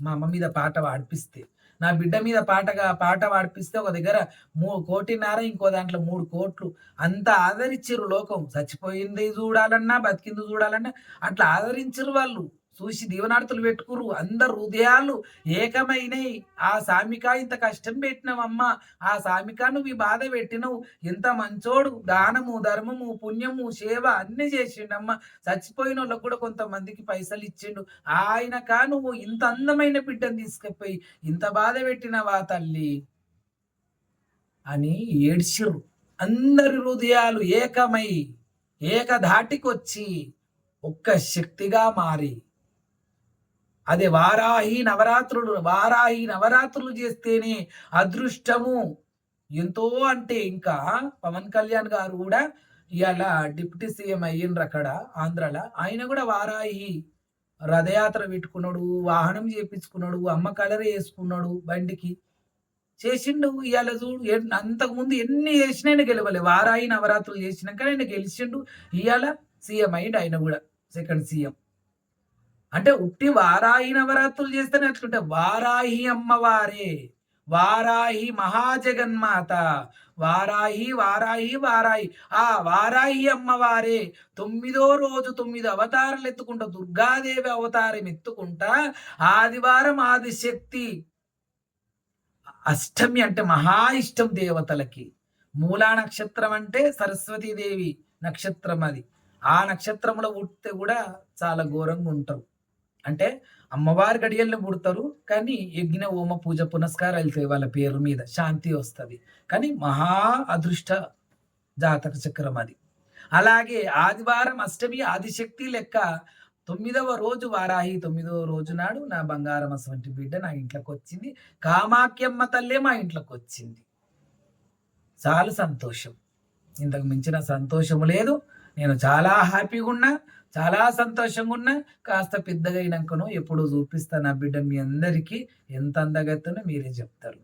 మా అమ్మ మీద పాట పాడిపిస్తే. నా బిడ్డ మీద పాట పాడిపిస్తే ఒక దగ్గర 3 కోటిన్నర, ఇంకో దాంట్లో 3 కోట్లు. అంత ఆదరించారు లోకం. చచ్చిపోయింది చూడాలన్నా, బతికింది చూడాలన్నా అట్లా ఆదరించరు వాళ్ళు. చూసి దీవనార్తులు పెట్టుకురు. అందరు హృదయాలు ఏకమైనయి. ఆ సామిక ఇంత కష్టం పెట్టినవమ్మా, ఆ సామిక నువ్వు ఈ బాధ పెట్టినవు, ఇంత మంచోడు, దానము ధర్మము పుణ్యము సేవ అన్ని చేసిండమ్మా, చచ్చిపోయిన వాళ్ళకు కూడా కొంతమందికి పైసలు ఇచ్చిండు, ఆయనక నువ్వు ఇంత అందమైన బిడ్డను తీసుకుపోయి ఇంత బాధ పెట్టినవా తల్లి అని ఏడ్చిర్రు. అందరి హృదయాలు ఏకమై ఏకధాటికొచ్చి ఒక్క శక్తిగా మారి, అదే వారాహి నవరాత్రులు చేస్తేనే అదృష్టము ఎంతో. అంటే ఇంకా పవన్ కళ్యాణ్ గారు కూడా ఇవాళ డిప్యూటీ సీఎం అయ్యిండ్రు అక్కడ ఆంధ్రాలో. ఆయన కూడా వారాహి రథయాత్ర పెట్టుకున్నాడు, వాహనం చేపించుకున్నాడు, అమ్మ కలర్ వేసుకున్నాడు, బండికి చేసిండు. ఇవాళ చూడు అంతకుముందు ఎన్ని చేసినా ఆయన గెలవలే. వారాహి నవరాత్రులు చేసినాక ఆయన గెలిచిండు. ఇవాళ సీఎం అయ్యిండు ఆయన కూడా, సెకండ్ సీఎం. అంటే ఉట్టి వారాహి నవరాత్రులు చేస్తేనే అట్లుంటే వారాహి అమ్మవారే, వారాహి మహాజగన్మాత, వారాహి వారాహి వారాహి ఆ వారాహి అమ్మవారే 9వ రోజు 9 అవతారాలు ఎత్తుకుంటా, దుర్గాదేవి అవతారం ఎత్తుకుంటా, ఆదివారం ఆదిశక్తి, అష్టమి అంటే మహా ఇష్టం దేవతలకి. మూలా నక్షత్రం అంటే సరస్వతీదేవి నక్షత్రం, అది ఆ నక్షత్రంలో పుడితే కూడా చాలా ఘోరంగా ఉంటారు. అంటే అమ్మవారి గడియల్లో పుడతారు, కానీ యజ్ఞ హోమ పూజ పునస్కారాలు వెళ్తాయి వాళ్ళ పేరు మీద, శాంతి వస్తుంది. కానీ మహా అదృష్ట జాతక చక్రం అది. అలాగే ఆదివారం అష్టమి ఆదిశక్తి లెక్క 9వ రోజు వారాహి, 9వ రోజు నాడు నా బంగారం అసవంటి బిడ్డ నా ఇంట్లోకి వచ్చింది, కామాఖ్యమ్మ తల్లే మా ఇంట్లోకి వచ్చింది. చాలా సంతోషం, ఇంతకు మించిన సంతోషం లేదు. నేను చాలా హ్యాపీగా ఉన్నా, చాలా సంతోషంగా ఉన్నా. కాస్త పెద్దగా అయినాకను ఎప్పుడు చూపిస్తా నా బిడ్డ మీ అందరికీ ఎంత అందగత్తెనో మీరే చెప్తారు.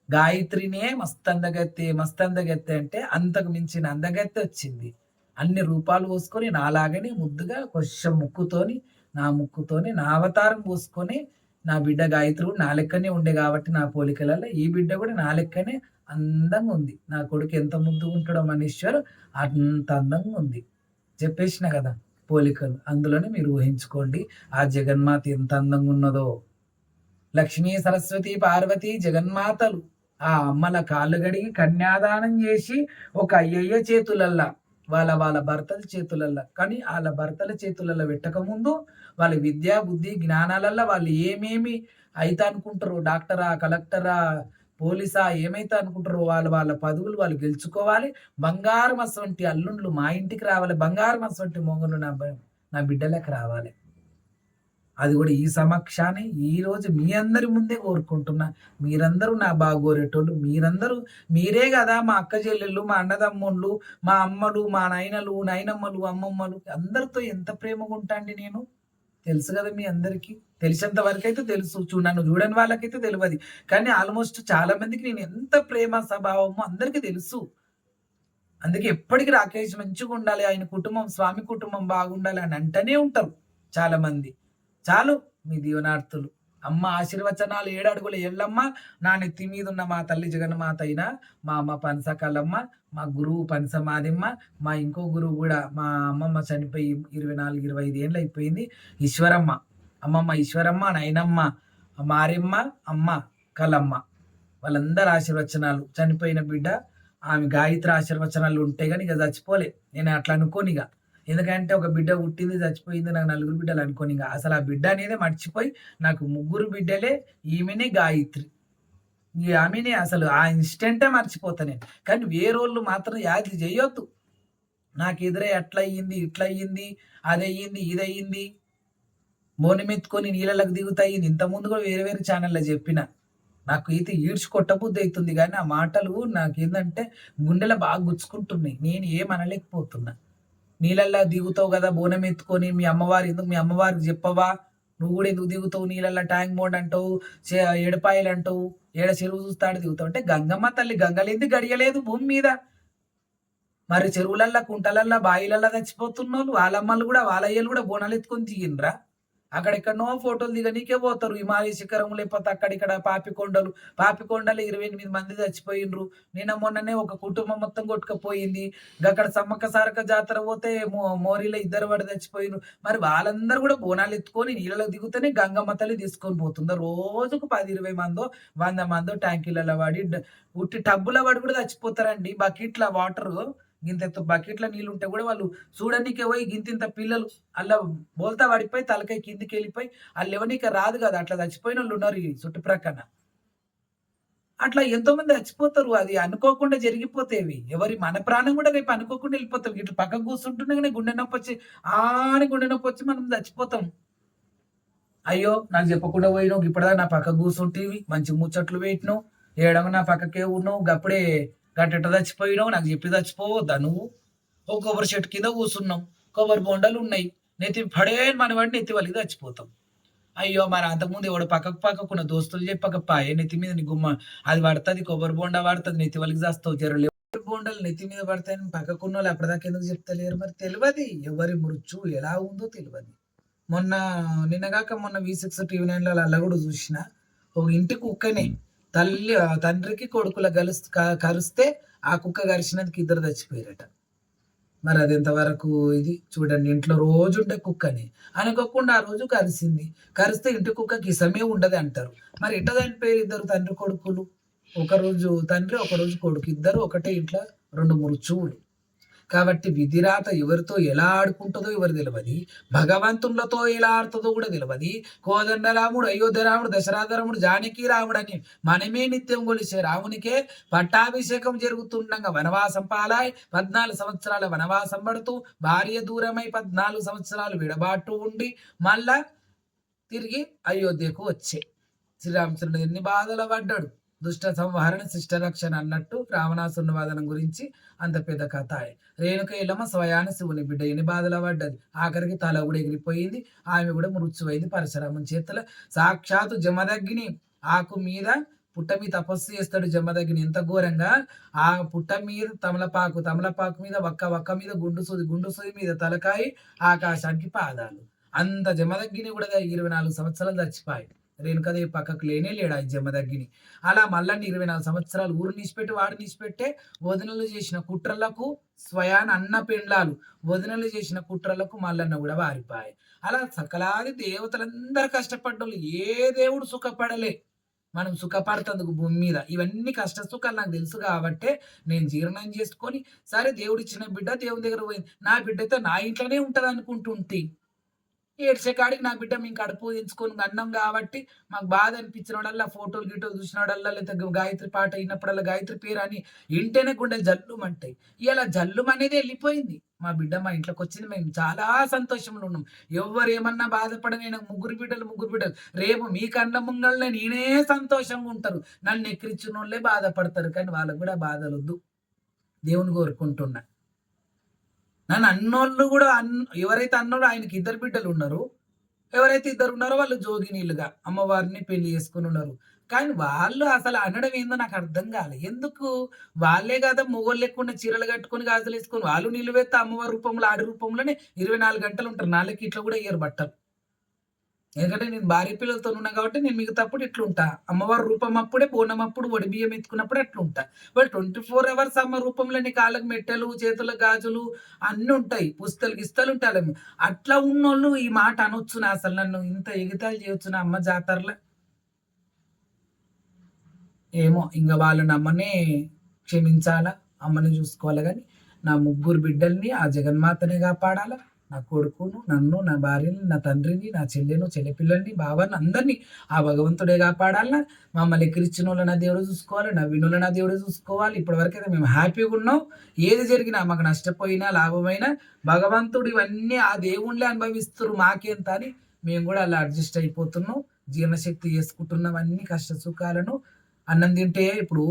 గాయత్రినే మస్తు అందగత్తె అంటే అంతకు మించిన అందగత్తె వచ్చింది. అన్ని రూపాలు పోసుకొని నాలాగని ముద్దుగా కొంచెం ముక్కుతోని, నా ముక్కుతోని నా అవతారం పోసుకొని, నా బిడ్డ గాయత్రి కూడా నా లెక్కనే ఉండే కాబట్టి నా పోలికలలో ఈ బిడ్డ కూడా నా లెక్కనే అందంగా ఉంది. నా కొడుకు ఎంత ముద్దుగా ఉంటాడో మనీశ్వర్, అంత అందంగా ఉంది. చెప్పేసిన కదా పోలికలు, అందులోనే మీరు ఊహించుకోండి ఆ జగన్మాత ఎంత అందంగా ఉన్నదో. లక్ష్మీ సరస్వతి పార్వతి జగన్మాతలు ఆ అమ్మల కాళ్ళు గడిగి కన్యాదానం చేసి ఒక అయ్యయ్య చేతులల్లా, వాళ్ళ భర్తల చేతులల్లా, కానీ వాళ్ళ భర్తల చేతులలో పెట్టకముందు వాళ్ళ విద్యా బుద్ధి జ్ఞానాలల్లో వాళ్ళు ఏమేమి అయితే అనుకుంటారో, డాక్టరా కలెక్టరా పోలీసా ఏమైతే అనుకుంటారో వాళ్ళ పదవులు వాళ్ళు గెలుచుకోవాలి. బంగారం అసవంటి అల్లుండ్లు మా ఇంటికి రావాలి, బంగారం అసవంటి మొగలు నా బిడ్డలకు రావాలి. అది కూడా ఈ సమక్షాన్ని ఈరోజు మీ అందరి ముందే కోరుకుంటున్నా. మీరందరూ నా బాగోరేటోళ్ళు, మీరే కదా మా అక్క చెల్లెళ్ళు, మా అన్నదమ్ముళ్ళు, మా అమ్మలు, మా నాయనమ్మలు అమ్మమ్మలు అందరితో ఎంత ప్రేమగా ఉంటాండి నేను. తెలుసు కదా మీ అందరికీ, తెలిసేంత వరకు అయితే తెలుసు, నన్ను చూడని వాళ్ళకైతే తెలియదు, కానీ ఆల్మోస్ట్ చాలా మందికి నేను ఎంత ప్రేమ స్వభావమో అందరికీ తెలుసు. అందుకే ఎప్పటికీ రాకేష్ మంచిగా ఉండాలి, ఆయన కుటుంబం స్వామి కుటుంబం బాగుండాలి అని అంటనే ఉంటారు చాలా మంది. చాలు మీ దీవనార్థులు. అమ్మ ఆశీర్వచనాలు 7 అడుగుల ఎల్లమ్మ, నా నెత్తి మీద ఉన్న మా తల్లి జగన్మాత అయినా, మా అమ్మ పనసకల్లమ్మ, మా గురువు పనసమాదిమ్మ, మా ఇంకో గురువు కూడా మా అమ్మమ్మ చనిపోయి 24-25 ఏళ్ళు అయిపోయింది, ఈశ్వరమ్మ, అమ్మమ్మ ఈశ్వరమ్మ, నాయనమ్మ మారెమ్మ, అమ్మ కలమ్మ, వాళ్ళందరూ ఆశీర్వచనాలు. చనిపోయిన బిడ్డ ఆమె గాయత్రి ఆశీర్వచనాలు ఉంటాయి, కానీ ఇక చచ్చిపోలే. నేను అట్లా అనుకోనిగా, ఎందుకంటే ఒక బిడ్డ పుట్టింది చచ్చిపోయింది, నాకు 4 బిడ్డలు అనుకోని, అసలు ఆ బిడ్డ అనేది మర్చిపోయి నాకు 3 బిడ్డలే, ఈమెనే గాయత్రి, ఆమెనే అసలు ఆ ఇన్స్టెంటే మర్చిపోతా నేను. కానీ వేరోళ్ళు మాత్రం యాది చేయొద్దు, నాకు ఎదురే అట్లా అయ్యింది ఇట్లా అయ్యింది అదయ్యింది ఇదయ్యింది, మోనమెత్తుకొని నీళ్ళకి దిగుతాయింది. ఇంతకుముందు కూడా వేరే వేరే ఛానల్లో చెప్పిన, నాకు అయితే ఈడ్చి కొట్టబుద్ధి అవుతుంది, కానీ ఆ మాటలు నాకేందంటే గుండెలో బాగా గుచ్చుకుంటున్నాయి. నేను ఏమనలేకపోతున్నా. నీళ్ళల్లో దిగుతావు కదా బోనం ఎత్తుకొని, మీ అమ్మవారికి చెప్పవా, నువ్వు కూడా ఎందుకు దిగుతావు నీళ్ళల్లో, ట్యాంక్ మోడ్ అంటావు, ఏడుపాయలు అంటావు, ఏడ చెరువు చూస్తాడు దిగుతావు అంటే, గంగమ్మ తల్లి గంగలేంది గడియలేదు భూమి మీద. మరి చెరువులల్లో కుంటలల్లో బాయిలల్లో చచ్చిపోతున్న వాళ్ళు వాళ్ళమ్మలు కూడా వాళ్ళ అయ్యలు కూడా బోనాలు ఎత్తుకొని దిగిండ్రా. అక్కడెక్కడనో ఫోటోలు దిగనీకే పోతారు. హిమాలయ శిఖరం లేకపోతే అక్కడిక్కడ పాపికొండలు. పాపికొండలో 28 మంది చచ్చిపోయిండ్రు. నిన్న మొన్ననే ఒక కుటుంబం మొత్తం కొట్టుకపోయింది. గక్కడ సమ్మక్క సారక్క జాతర పోతే మోరిలో ఇద్దరు పడి చచ్చిపోయిండ్రు. మరి వాళ్ళందరూ కూడా బోనాలు ఎత్తుకొని నీళ్ళలో దిగుతూనే గంగమ్మ తల్లి తీసుకొని పోతుందా. రోజుకు 10, 20 మందో, 100 మందో ట్యాంకీలలో పడి ఉట్టి టబ్బుల పడి కూడా చచ్చిపోతారండి. బకెట్ల వాటరు గింత బకెట్ల నీళ్ళు ఉంటే కూడా వాళ్ళు చూడనీకే పోయి గింతింత పిల్లలు అలా బోల్తా పడిపోయి తలకాయ కిందికి వెళ్ళిపోయి వాళ్ళు ఎవరిక రాదు కదా. అట్లా చచ్చిపోయిన వాళ్ళు ఉన్నారు ఈ చుట్టుప్రక్కన. అట్లా ఎంతో మంది చచ్చిపోతారు. అది అనుకోకుండా జరిగిపోతేవి. మన ప్రాణం కూడా రేపు అనుకోకుండా వెళ్ళిపోతాం. ఇట్లా పక్కకు కూర్చుంటున్నాగానే గుండె నొప్పి వచ్చి అని గుండె నొప్పి వచ్చి మనం చచ్చిపోతాం. అయ్యో నాకు చెప్పకుండా పోయినావు, ఇప్పుడుదా నా పక్క కూర్చుంటేవి మంచి ముచ్చట్లు పెట్టినావు, ఏడమ నా పక్కకే ఉన్నావు, గప్పుడే గట్టెట్ట చచ్చిపోయినావు, నాకు చెప్పి చచ్చిపోవద్దా నువ్వు. ఓ కొబ్బరి చెట్టు కింద కూర్చున్నాం, కొబ్బరి బొండలు ఉన్నాయి, నెత్తి పడేని మన వాడిని నెత్తి వాళ్ళకి చచ్చిపోతాం. అయ్యో మరి అంతకుముందు ఎవడు పక్కకున్న దోస్తులు చెప్పకపాయే నెత్తి మీద నీ గుమ్మ అది పడుతుంది, కొబ్బరి బొండ పడుతుంది, నెత్తి వాళ్ళకి చేస్తావు జరలే బొండలు నెత్తి మీద పడతాయని పక్కకున్న వాళ్ళు అప్పటిదాకా ఎందుకు చెప్తలేరు. మరి తెలియదు ఎవరి మృత్యు ఎలా ఉందో తెలియదు. మొన్న V6 TV9 అలా కూడా చూసిన ఒక ఇంటి కుక్కనే తండ్రికి కొడుకుల కరిస్తే ఆ కుక్క కరిచినందుకు ఇద్దరు చచ్చిపోయారట. మరి అది ఎంతవరకు ఇది చూడండి. ఇంట్లో రోజు ఉండే కుక్కని అనుకోకుండా ఆ రోజు కరిస్తే ఇంటి కుక్కకి ఇసమే ఉండదు అంటారు. మరి ఇట్ట దాని పేరు ఇద్దరు తండ్రి కొడుకులు, ఒకరోజు తండ్రి ఒకరోజు కొడుకు, ఇద్దరు ఒకటే ఇంట్లో 2 మృత్యువులు. కాబట్టి విధిరాత ఎవరితో ఎలా ఆడుకుంటుందో ఎవరు తెలియదు, భగవంతులతో ఎలా ఆడుతుందో కూడా తెలియదు. కోదండరాముడు, అయోధ్య రాముడు, దశరథరాముడు, జానకి రాముడు అని మనమే నిత్యం కొలిసే రామునికే పట్టాభిషేకం జరుగుతుండగా వనవాసం పాలాయి 14 సంవత్సరాల వనవాసం పడుతూ భార్య దూరమై 14 సంవత్సరాలు విడబాటు ఉండి మళ్ళా తిరిగి అయోధ్యకు వచ్చే శ్రీరామచంద్రుడు ఎన్ని బాధలు పడ్డాడు. దుష్ట సంహరణ శిష్ట రక్షణ అన్నట్టు రావణాసురుని వాదనం గురించి అంత పెద్ద కథ. రేణుక ఎల్లమ్మ స్వయాన శివుని బిడ్డ ఎన్ని బాధలు పడ్డది. ఆఖరికి తల కూడా ఎగిరిపోయింది, ఆమె కూడా మృత్యువైంది పరశురామం చేతుల. సాక్షాత్తు జమదగ్ని ఆకు మీద పుట్ట మీద తపస్సు చేస్తాడు జమదగ్ని. ఎంత ఘోరంగా ఆ పుట్ట మీద తమలపాకు మీద వక్క మీద గుండు సూది మీద తలకాయి, ఆకాశానికి పాదాలు. అంత జమదగ్ని కూడా 24 సంవత్సరాలు చచ్చిపోయి. రేణుకదేవి పక్కకు లేనే లేడు ఆ జమదగ్ని. అలా మళ్ళీ 24 సంవత్సరాలు ఊరు నిలిచిపెట్టి వాడు నిలిచిపెట్టే వదినలు చేసిన కుట్రలకు స్వయాన అన్న పెండ్లాలు వదినలు చేసిన కుట్రలకు మల్లన్న కూడా వారిపోయాయి. అలా సకలాది దేవతలందరూ కష్టపడ్డోళ్ళు ఏ దేవుడు సుఖపడలే. మనం సుఖపడుతందుకు భూమి మీద ఇవన్నీ కష్ట సుఖాలు నాకు తెలుసు కాబట్టే నేను జీర్ణం చేసుకొని సరే దేవుడు ఇచ్చిన బిడ్డ దేవుని దగ్గర పోయింది, నా బిడ్డ అయితే నా ఇంట్లోనే ఉంటది అనుకుంటుంటే ఏడ్చే కాడికి నా బిడ్డ మేము కడుపు దించుకొని అన్నం కాబట్టి మాకు బాధ అనిపించిన వాడల్లా ఫోటోలు గిటోలు చూసిన వాడల్లా లేదా గాయత్రి పాట అయినప్పుడల్లా గాయత్రి పేరు అని ఇంటేనే గుండె జల్లుమంటాయి. ఇలా జల్లుం అనేది వెళ్ళిపోయింది. మా బిడ్డ మా ఇంట్లోకి వచ్చింది, మేము చాలా సంతోషంలో ఉన్నాం. ఎవరు ఏమన్నా బాధపడని ముగ్గురు బిడ్డలు రేపు మీ కన్న ముంగల్నే నేనే సంతోషంగా ఉంటారు. నన్ను ఎక్కిరించిన వాళ్ళే బాధపడతారు, కానీ వాళ్ళకు కూడా బాధలు వద్దు దేవుని కోరుకుంటున్నా. నన్ను అన్నోళ్ళు కూడా ఎవరైతే అన్నోళ్ళు ఆయనకి 2 బిడ్డలు ఉన్నారు, ఎవరైతే 2 ఉన్నారో వాళ్ళు జోగినీలుగా అమ్మవారిని పెళ్లి చేసుకుని ఉన్నారు. కానీ వాళ్ళు అసలు అనడం ఏందో నాకు అర్థం కాలేదు. ఎందుకు వాళ్ళే కదా మొగోళ్ళు లేకుండా చీరలు కట్టుకొని గాజులు వేసుకొని వాళ్ళు నిలువెత్త అమ్మవారి రూపంలో ఆడి రూపంలోనే 24 గంటలు ఉంటారు. నాళ్ళకి ఇట్లా కూడా ఇయ్యరు బట్టలు. ఎందుకంటే నేను భార్య పిల్లలతో ఉన్నా కాబట్టి నేను మిగతాప్పుడు ఇట్లుంటా. అమ్మవారి రూపం అప్పుడే బోనం అప్పుడు ఒడి బియ్యం ఎత్తుకున్నప్పుడు అట్లుంటా. బట్ 24 hours అమ్మ రూపంలోని కాళ్ళకు మెట్టెలు చేతులకు గాజులు అన్ని ఉంటాయి, పుస్తలు గిస్తలు ఉంటాయి. అట్లా ఉన్నోళ్ళు ఈ మాట అనొచ్చునా? అసలు నన్ను ఇంత ఎగితాలు చేయొచ్చునా అమ్మ జాతరలో? ఏమో ఇంకా వాళ్ళని అమ్మనే క్షమించాలా, అమ్మని చూసుకోవాలి. కానీ నా 3 బిడ్డల్ని ఆ జగన్మాతనే కాపాడాలా. నా కొడుకును, నన్ను, నా భార్యని, నా తండ్రిని, నా చెల్లెను, చెల్లెపిల్లల్ని, బాబాని అందరినీ ఆ భగవంతుడే కాపాడాలా. మమ్మల్ని ఎక్కిరిచ్చిన వాళ్ళ నా దేవుడు చూసుకోవాలి, నవ్విన నా దేవుడు చూసుకోవాలి. ఇప్పటివరకైతే మేము హ్యాపీగా ఉన్నాం. ఏది జరిగినా మాకు నష్టపోయినా లాభమైనా భగవంతుడు ఇవన్నీ ఆ దేవుళ్ళే అనుభవిస్తున్నారు, మాకేంత అని మేము కూడా అలా అడ్జస్ట్ అయిపోతున్నాం. జీర్ణశక్తి చేసుకుంటున్నాం అన్ని కష్ట సుఖాలను. అన్నం తింటే ఇప్పుడు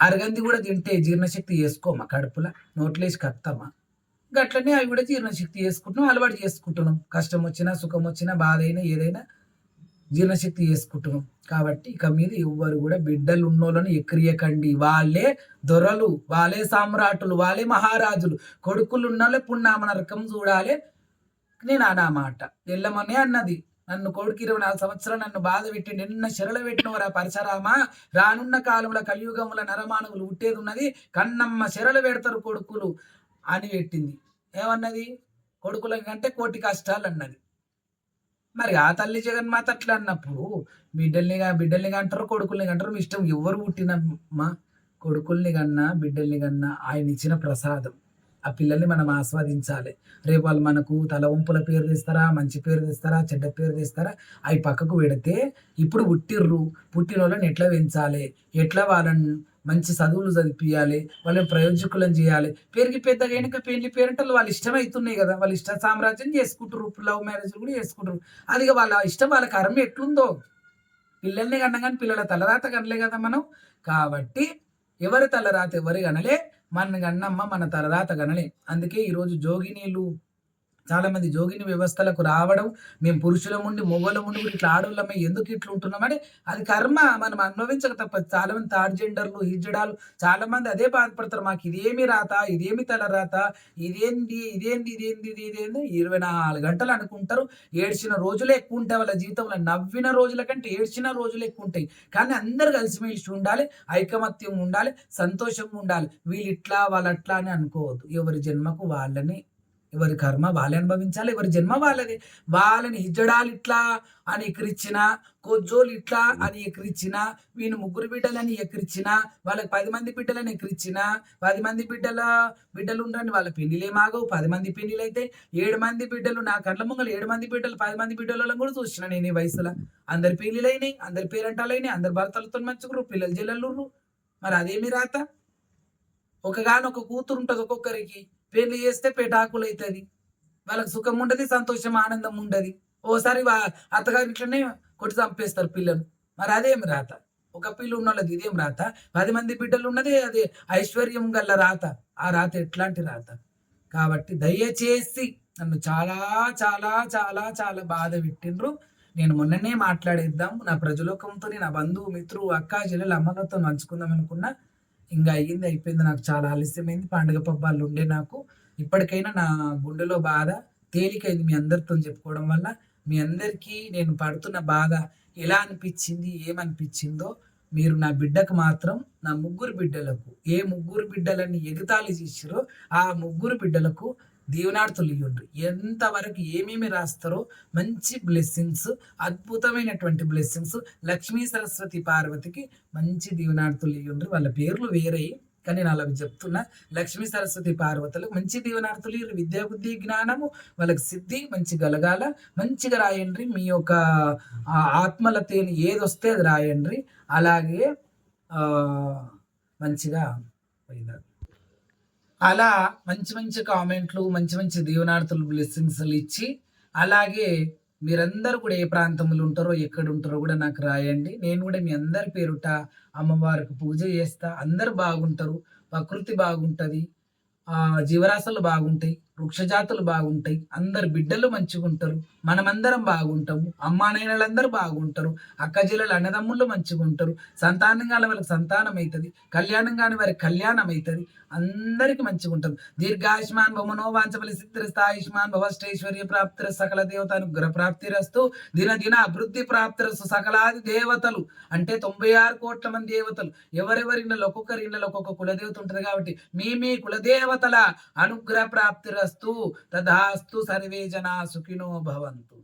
అరగంది కూడా తింటే జీర్ణశక్తి చేసుకోమా, కడుపులో నోట్లేసి కత్తామా? గట్లనే అవి కూడా జీర్ణశక్తి చేసుకుంటున్నాం, అలవాటు చేసుకుంటున్నాం. కష్టం వచ్చినా సుఖం వచ్చినా బాధ అయినా ఏదైనా జీర్ణశక్తి చేసుకుంటున్నాం. కాబట్టి ఇక మీద ఎవ్వరు కూడా బిడ్డలు ఉన్నోళ్ళని ఎక్కిరియకండి. వాళ్ళే దొరలు, వాళ్ళే సామ్రాటులు, వాళ్ళే మహారాజులు. కొడుకులు ఉన్నోళ్ళే పున్నామ నరకం చూడాలి. నేను అన్నమాట ఎల్లమనే అన్నది, నన్ను కొడుకు 24 సంవత్సరాలు నన్ను బాధ పెట్టి నిన్న శరళ పెట్టినవరా పరశరామా, రానున్న కాలంలో కలియుగముల నరమానవులు పుట్టేది ఉన్నది, కన్నమ్మ శరళ పెడతారు కొడుకులు అని పెట్టింది. ఏమన్నది? కొడుకుల కంటే కోటి కష్టాలు అన్నది. మరి ఆ తల్లి జగన్మాత అట్లా అన్నప్పుడు బిడ్డల్ని అంటారు, కొడుకుల్ని అంటారు, మీ ఇష్టం. ఎవరు పుట్టినమ్మా కొడుకుల్ని కన్నా బిడ్డల్ని కన్నా ఆయన ఇచ్చిన ప్రసాదం. ఆ పిల్లల్ని మనం ఆస్వాదించాలి. రేపు వాళ్ళు మనకు తల వంపుల పేరు తెస్తారా, మంచి పేరు తెస్తారా, చెడ్డ పేరు తెస్తారా, అవి పక్కకు పెడితే ఇప్పుడు పుట్టిన వాళ్ళని ఎట్లా పెంచాలి, ఎట్లా వాళ్ళని మంచి చదువులు చదివియాలి, వాళ్ళని ప్రయోజకులను చేయాలి. పెరిగి పెద్దగా అయినాక పెళ్లి పేరంటలు వాళ్ళు ఇష్టం అవుతున్నాయి కదా, వాళ్ళు ఇష్ట సామ్రాజ్యం చేసుకుంటారు, లవ్ మ్యారేజ్ కూడా చేసుకుంటారు. అది వాళ్ళ ఇష్టం, వాళ్ళ కర్మ ఎట్లుందో. పిల్లల్ని కన్నా కానీ పిల్లల తలరాత కనలే కదా మనం. కాబట్టి ఎవరి తలరాత ఎవరి కనలే, మన గన్నమ్మ మన తలరాత గనలే. అందుకే ఈరోజు జోగినీలు చాలా మంది జోగిని వ్యవస్థలకు రావడం, మేము పురుషులం ఉండి మొగోళ్ళం ఉండి కూడా ఇట్లా ఆడోళ్ళమే ఎందుకు ఇట్లా ఉంటున్నామంటే అది కర్మ, మనం అనుభవించక తప్ప. చాలా మంది థర్డ్ జెండర్లు హిజ్జడాలు చాలా మంది అదే బాధపడతారు. మాకు ఇదేమి రాత, ఇదేమి తలరాత, ఇదేంది ఇదేంది ఇదేంది ఇదేంది 24 గంటలు అనుకుంటారు. ఏడ్చిన రోజులే ఎక్కువ ఉంటాయి వాళ్ళ జీవితంలో, నవ్విన రోజుల కంటే ఏడ్చిన రోజులు ఎక్కువ ఉంటాయి. కానీ అందరు కలిసిమెలిసి ఉండాలి, ఐకమత్యం ఉండాలి, సంతోషంగా ఉండాలి. వీళ్ళు ఇట్లా వాళ్ళు అట్లా అని అనుకోవద్దు. ఎవరి జన్మకు వాళ్ళని, ఎవరి కర్మ వాళ్ళే అనుభవించాలి, ఎవరి జన్మ వాళ్ళది. వాళ్ళని హిజ్జడాలు ఇట్లా అని ఎక్కిరించిన, కొజ్జోలు ఇట్లా అని ఎక్కిరించిన, వీళ్ళు 3 బిడ్డలని ఎక్కిరించిన, వాళ్ళకి 10 మంది బిడ్డలని ఎక్కిరించిన, 10 మంది బిడ్డలు ఉండని వాళ్ళ పెళ్లిలేమాగవు. 10 మంది పెళ్లిలు అయితే 7 మంది బిడ్డలు, నా కళ్ళ ముంగలు 7 మంది బిడ్డలు, 10 మంది బిడ్డలను కూడా చూసిన నేను ఈ వయసులో. అందరి పెళ్లిలైనాయి, అందరి పేరంటాలైనాయి, అందరి భర్తలతో మంచుకురు, పిల్లలు జల్లెల్లుర్రు. మరి అదేమి రాత? ఒకగానొక కూతురు ఉంటుంది ఒక్కొక్కరికి, పెళ్లి చేస్తే పెటాకులు అవుతుంది, వాళ్ళకి సుఖం ఉండదు, సంతోషం ఆనందం ఉండదు. ఓసారి అత్తగారి ఇట్లనే కొట్టి చంపేస్తారు పిల్లలు. మరి అదేమి రాత? ఒక పిల్ల ఉన్నది ఇదేం రాత? 10 మంది బిడ్డలు ఉన్నది అది ఐశ్వర్యం గల రాత. ఆ రాత ఎట్లాంటి రాత? కాబట్టి దయచేసి నన్ను చాలా చాలా చాలా చాలా బాధ పెట్టిండ్రు. నేను మొన్ననే మాట్లాడేద్దాం నా ప్రజలోకంతో, నా బంధువు మిత్రువు అక్క చెల్లెలు అమ్మలతో పంచుకుందాం అనుకున్నా. ఇంకా అయ్యింది అయిపోయింది. నాకు చాలా ఆలస్యమైంది. పండుగ పబ్బాలు ఉండే నాకు. ఇప్పటికైనా నా గుండెలో బాధ తేలికైంది మీ అందరితో చెప్పుకోవడం వల్ల. మీ అందరికీ నేను పడుతున్న బాధ ఎలా అనిపించింది, ఏమనిపించిందో మీరు నా బిడ్డకు మాత్రం, నా 3 బిడ్డలకు, ఏ 3 బిడ్డలని ఎగతాళి చేసిరో ఆ 3 బిడ్డలకు దీవెనార్తులు ఇవ్వండి. ఎంతవరకు ఏమేమి రాస్తారో మంచి బ్లెస్సింగ్స్, అద్భుతమైనటువంటి బ్లెస్సింగ్స్, లక్ష్మీ సరస్వతి పార్వతికి మంచి దీవెనార్తులు ఇవ్వండి. వాళ్ళ పేర్లు వేరే కానీ నేను అలా చెప్తున్నా. లక్ష్మీ సరస్వతి పార్వతులకు మంచి దీవెనార్తులు, విద్యా బుద్ధి జ్ఞానము వాళ్ళకి సిద్ధి మంచి గలగాల. మంచిగా రాయండి. మీ యొక్క ఆత్మల తేని ఏది వస్తే అది రాయండి. అలాగే మంచిగా పోయింది. అలా మంచి మంచి కామెంట్లు, మంచి మంచి దీవెనార్థులు, బ్లెస్సింగ్స్లు ఇచ్చి, అలాగే మీరందరూ కూడా ఏ ప్రాంతంలో ఉంటారో ఎక్కడ ఉంటారో కూడా నాకు రాయండి. నేను కూడా మీ అందరి పేరుట అమ్మవారికి పూజ చేస్తా. అందరు బాగుంటారు, ప్రకృతి బాగుంటుంది, జీవరాశులు బాగుంటాయి, వృక్షజాతులు బాగుంటాయి, అందరు బిడ్డలు మంచిగా ఉంటారు, మనమందరం బాగుంటాము, అమ్మానాయనలందరూ బాగుంటారు, అక్క జిల్లలు అన్నదమ్ముళ్ళు మంచిగా ఉంటారు, సంతానం కాని వాళ్ళకి సంతానం అవుతుంది, కళ్యాణం కాని వారికి కళ్యాణం అవుతుంది, అందరికి మంచిగా ఉంటారు. దీర్ఘాయుష్మాన్ భవనో వాంఛబలి సిద్ధిరస్త ఆయుష్మాన్ భవష్టైశ్వర్య ప్రాప్తిర సకల దేవత అనుగ్రహ ప్రాప్తిరస్తు దిన అభివృద్ధి ప్రాప్తిరస్తు. సకలాది దేవతలు అంటే 96 కోట్ల మంది దేవతలు, ఎవరెవరి ఇళ్ళలో ఒక్కొక్కరి ఇళ్ళలో ఒక్కొక్క కులదేవత ఉంటుంది. కాబట్టి మీ కులదేవతల అనుగ్రహ ప్రాప్తిరస్తు. తదాస్తు. సర్వే జనా సుఖినో భవంతు.